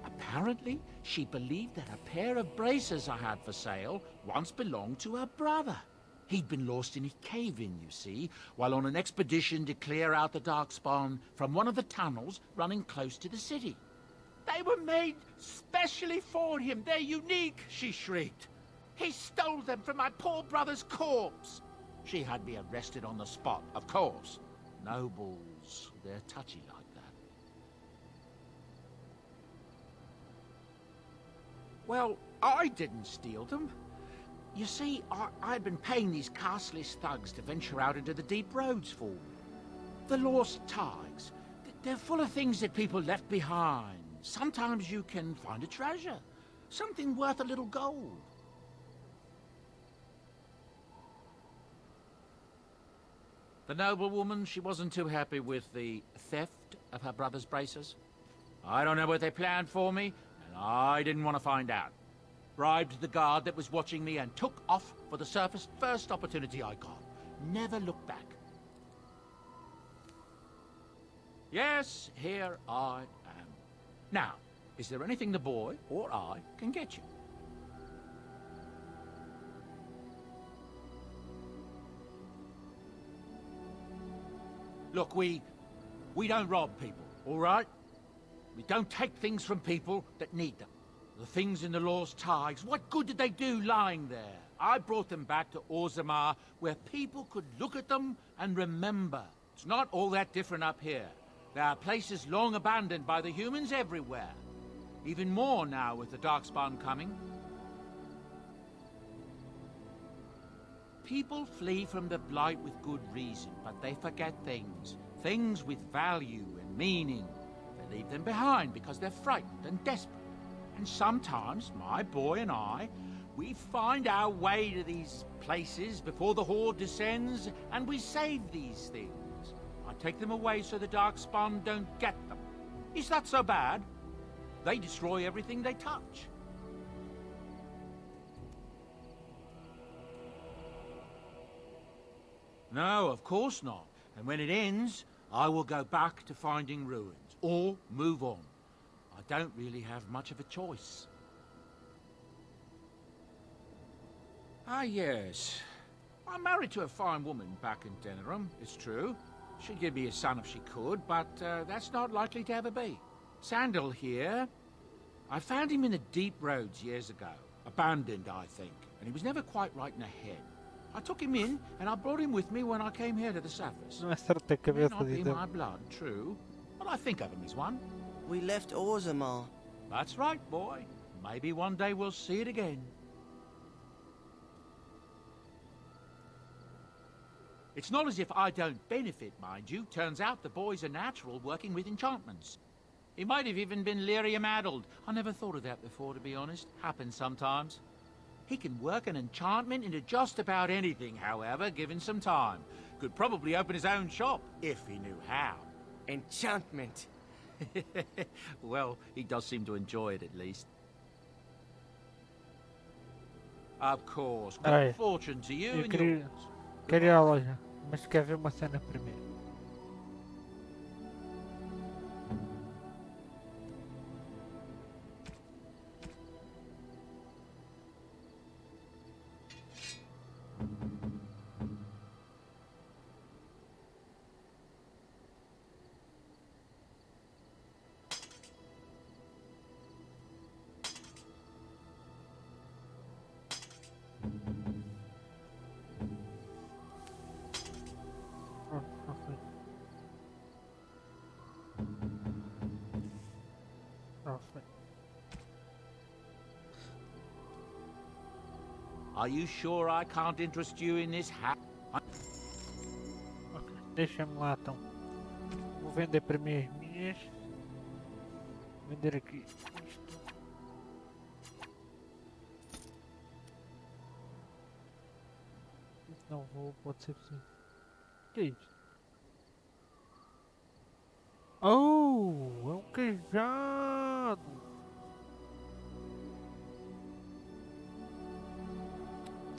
Apparently, she believed that a pair of braces I had for sale once belonged to her brother. He'd been lost in a cave-in, you see, while on an expedition to clear out the Darkspawn from one of the tunnels running close to the city. They were made specially for him. They're unique, she shrieked. He stole them from my poor brother's corpse. She had me arrested on the spot, of course. Nobles, they're touchy like that. Well, I didn't steal them. You see, I'd been paying these castless thugs to venture out into the deep roads for me. The lost tides, they're full of things that people left behind. Sometimes you can find a treasure. Something worth a little gold. The noblewoman, she wasn't too happy with the theft of her brother's braces. I don't know what they planned for me, and I didn't want to find out. Bribed the guard that was watching me and took off for the surface first opportunity I got. Never looked back. Yes, here I am. Now, is there anything the boy or I can get you? Look, we don't rob people, all right? We don't take things from people that need them. The things in the law's tags, what good did they do lying there? I brought them back to Orzammar, where people could look at them and remember. It's not all that different up here. There are places long abandoned by the humans everywhere. Even more now with the Darkspawn coming. People flee from the Blight with good reason, but they forget things. Things with value and meaning. They leave them behind because they're frightened and desperate. And sometimes, my boy and I, we find our way to these places before the Horde descends, and we save these things. I take them away so the Darkspawn don't get them. Is that so bad? They destroy everything they touch. No, of course not. And when it ends, I will go back to finding ruins, or move on. I don't really have much of a choice. Ah, yes. I'm married to a fine woman back in Denerim, it's true. She'd give me a son if she could, but that's not likely to ever be. Sandal here, I found him in the deep roads years ago. Abandoned, I think, and he was never quite right in the head. I took him in, and I brought him with me when I came here to the surface. Não acerta a May cabeça not be de my blood, true, but I think of him as one. We left Orzammar. That's right, boy. Maybe one day we'll see it again. It's not as if I don't benefit, mind you. Turns out the boy's a natural working with enchantments. He might have even been lyrium-addled. I never thought of that before, to be honest. Happens sometimes. He can work an enchantment into just about anything, however, given some time. Could probably open his own shop, if he knew how. Enchantment. Well, he does seem to enjoy it, at least. Of course. Good Alright. fortune to you Eu and queria, yours. queria ir à loja, mas quer ver uma cena primeiro. Are you sure I can't interest you in this hat? Ok, deixa-me lá então. Vou vender primeiro as minhas. Vender aqui isto. Não vou, pode ser possível. O que é isto? Oh, é um queijado!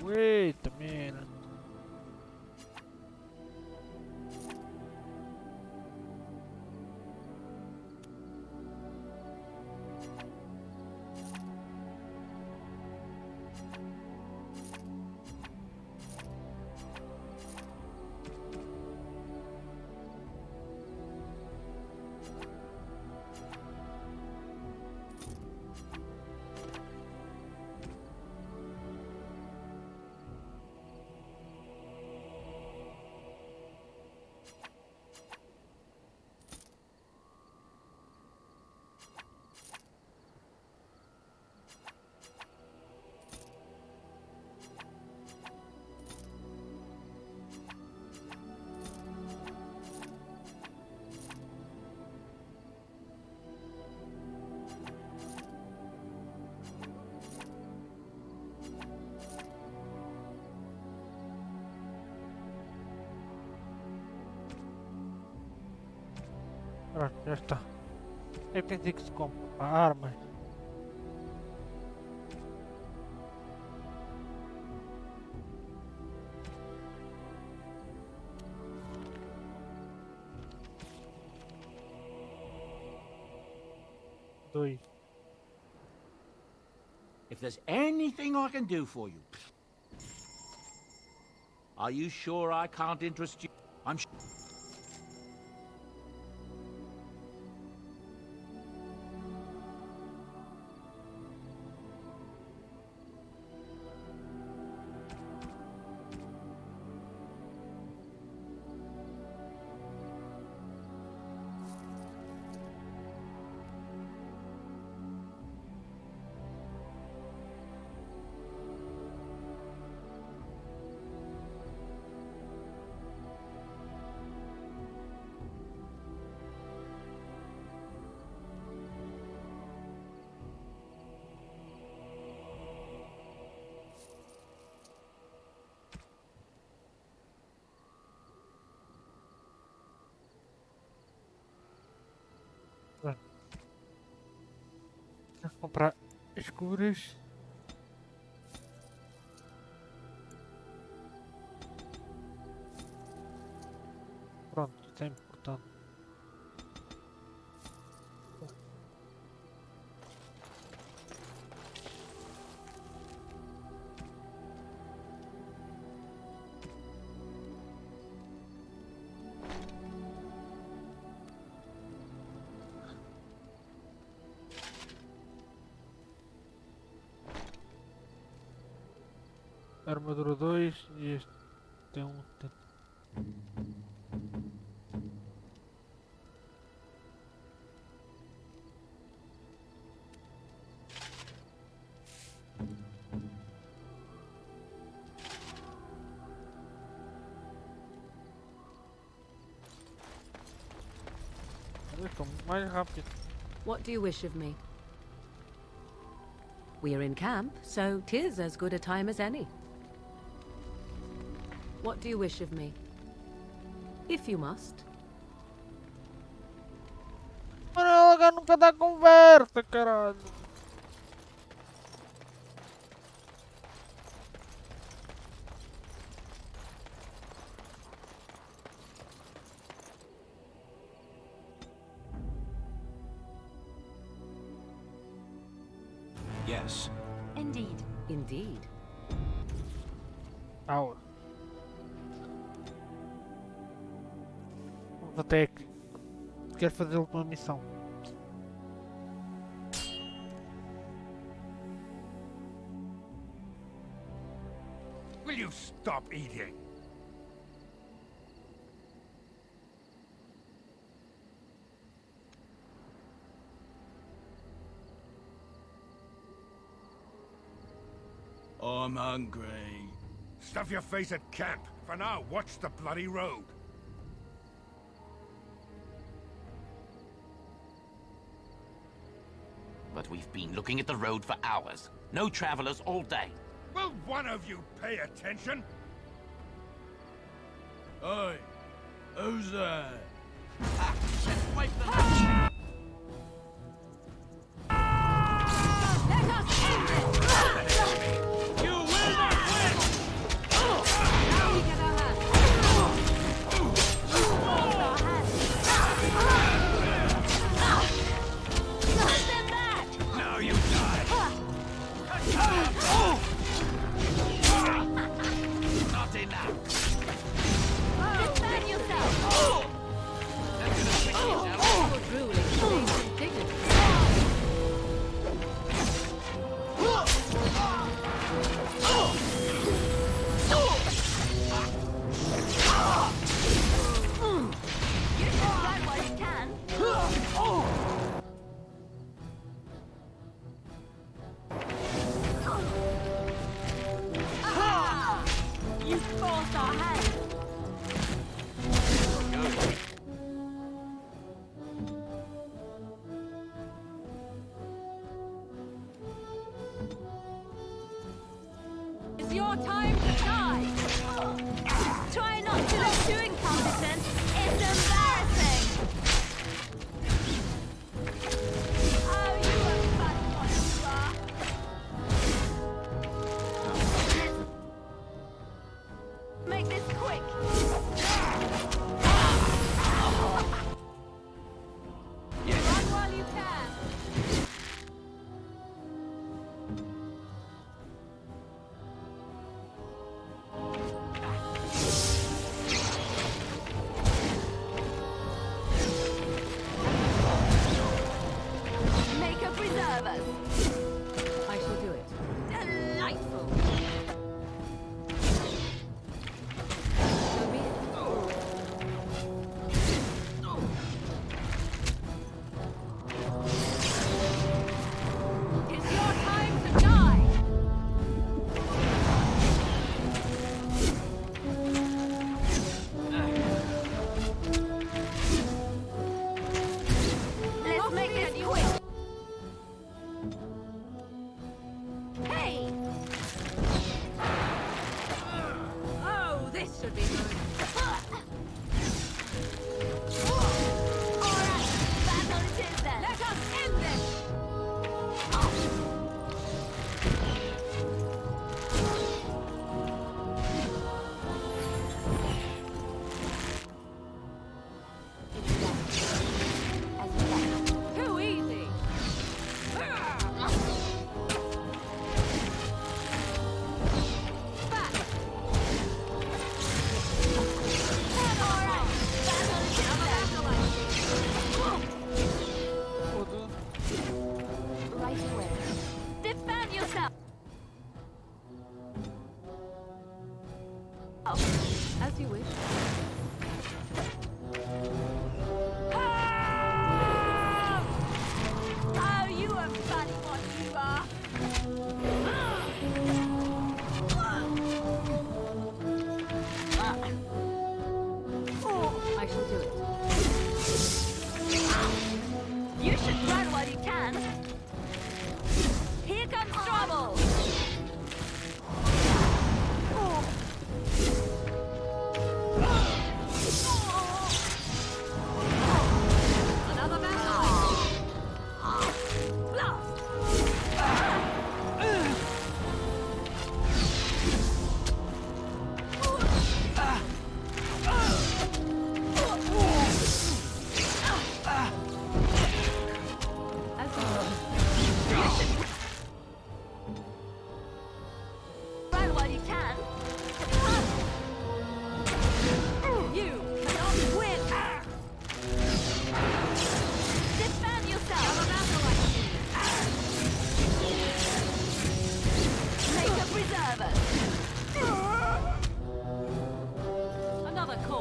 Wait a minute. Pronto, já está. É que tem que se compra. Armas. Dois. If there's anything I can do for you. Are you sure I can't interest you? I'm sure. Vou comprar escuras. Pronto, isso é importante. Armadura 2 e este tem um. Estou mais rápido. What do you wish of me? We're in camp, so 'tis as good a time as any. What do you wish of me? If you must. Mano, ela nunca dá conversa, caralho. Yes. Indeed. Indeed. Aula. Vou até aqui. Quero fazer a última missão. Will you stop eating? I'm hungry. Stuff your face at camp. For now, watch the bloody road. But we've been looking at the road for hours. No travelers all day. Will one of you pay attention? Hey, who's that? Ah, let's wipe them out. It's your time to die. Try not to look too incompetent. It's embarrassing.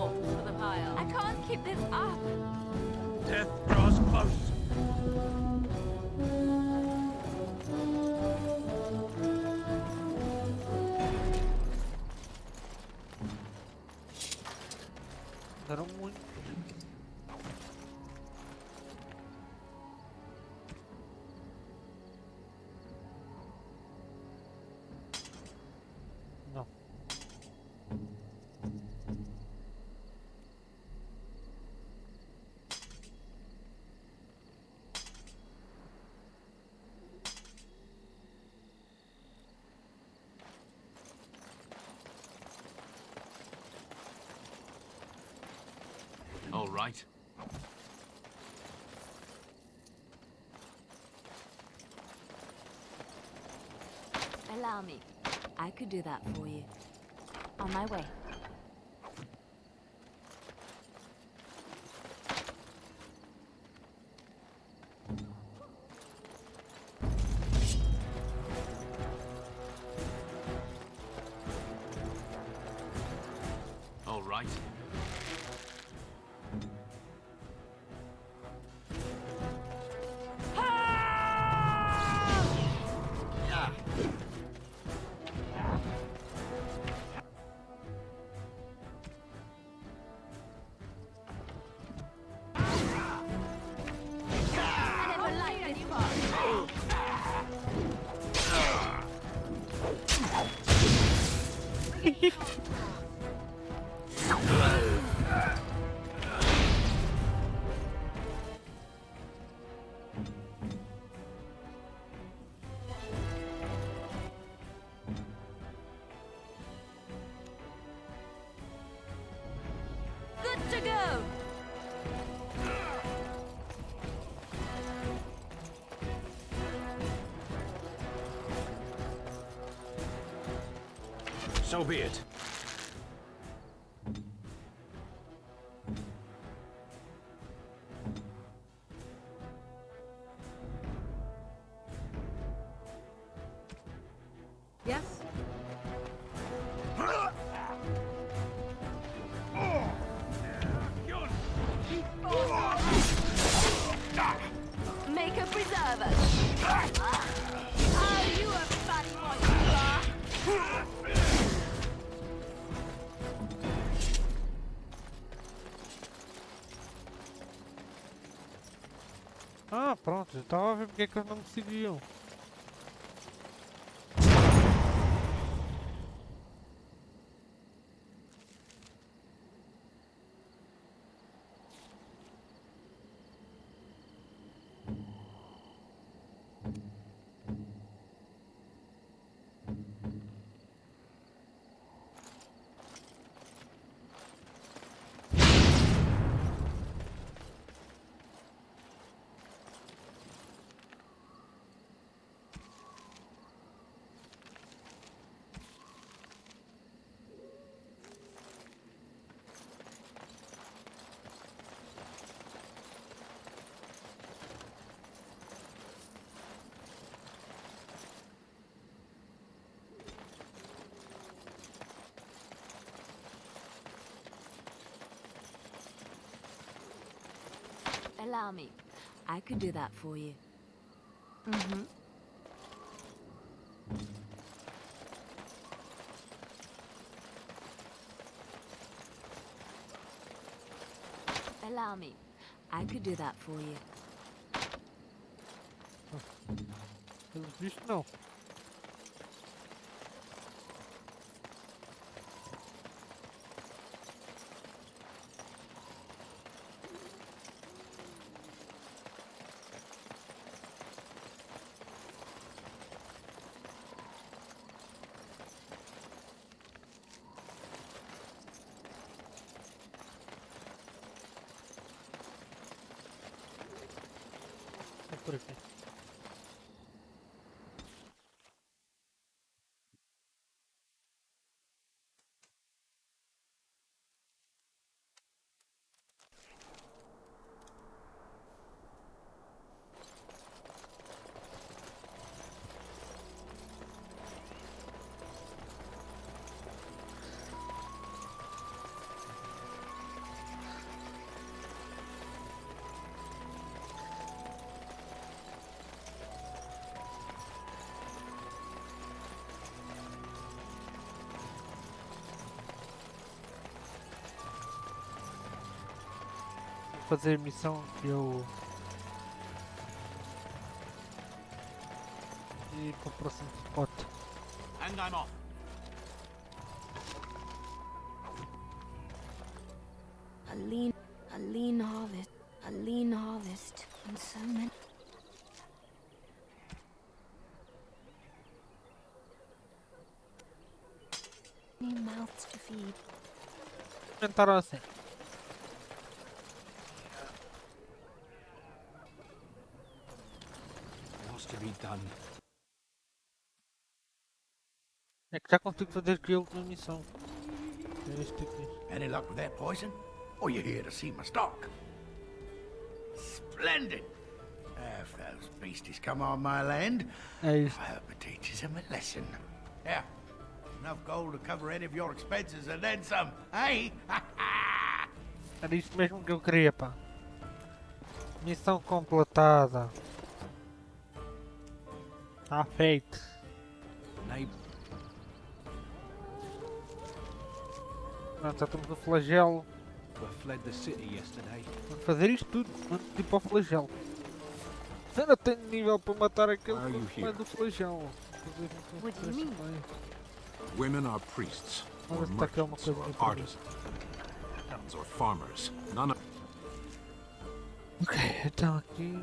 corpse for the pile. I can't keep this up. Death draws close. Andaram muito. Não. All right. Allow me. I could do that for you. On my way. All right. I never liked this part. Good to go. So be it. Yes? Make a preserver. Oh, you a funny boy, you are. Ah, pronto. Eu tava vendo porque que eles não me seguiam. Allow me. I could do that for you. Mm-hmm. Allow me. I could do that for you. Pelo visto, não. É por aqui. fazer a missão que eu... E para o próximo spot. And I'm off. A lean harvest, and so many mouths to feed. Comentaram assim. What's to be done? É que já consigo fazer aqui a última missão. É este aqui. Any luck with that poison? Or you here to see my stock? Splendid! If those beasties come on my land, É I hope it teaches them a lesson. Yeah, enough gold to cover any of your expenses and then some, eh? Era isto mesmo que eu queria, pá. Missão completada. Está feito. Pronto, já estamos no flagelo. We fled the city yesterday. Vamos fazer isto tudo antes de ir para o flagelo. Eu não tenho nível para matar aquele Why are you que here? do flagelo. What do you mean? Women are priests, or Vamos destacar uma merchants, coisa or muito boa. artisans, or farmers. None of Ok, então aqui.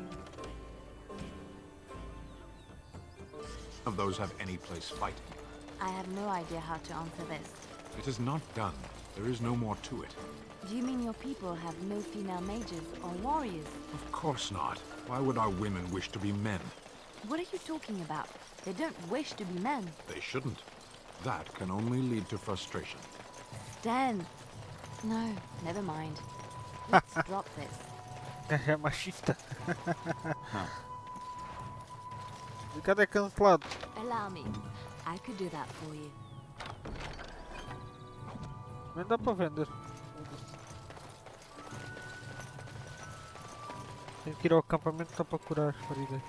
those have any place fighting. I have no idea how to answer this. It is not done. There is no more to it. Do you mean your people have no female mages or warriors? Of course not. Why would our women wish to be men? What are you talking about? They don't wish to be men. They shouldn't. That can only lead to frustration. Dan. No, never mind. Let's drop this. É machista. Cadê cancelado? Allow me. I could do that for you. Nem dá para vender. Tenho que ir ao acampamento só para curar as feridas.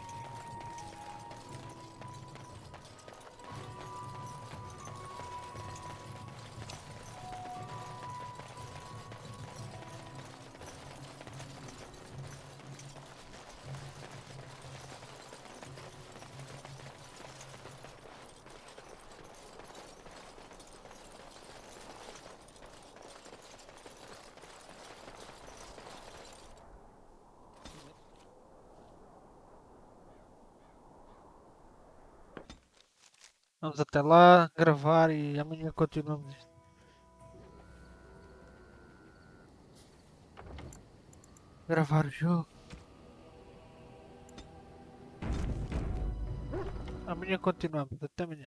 Vamos até lá, gravar e amanhã continuamos isto. Gravar o jogo. Amanhã continuamos, até amanhã.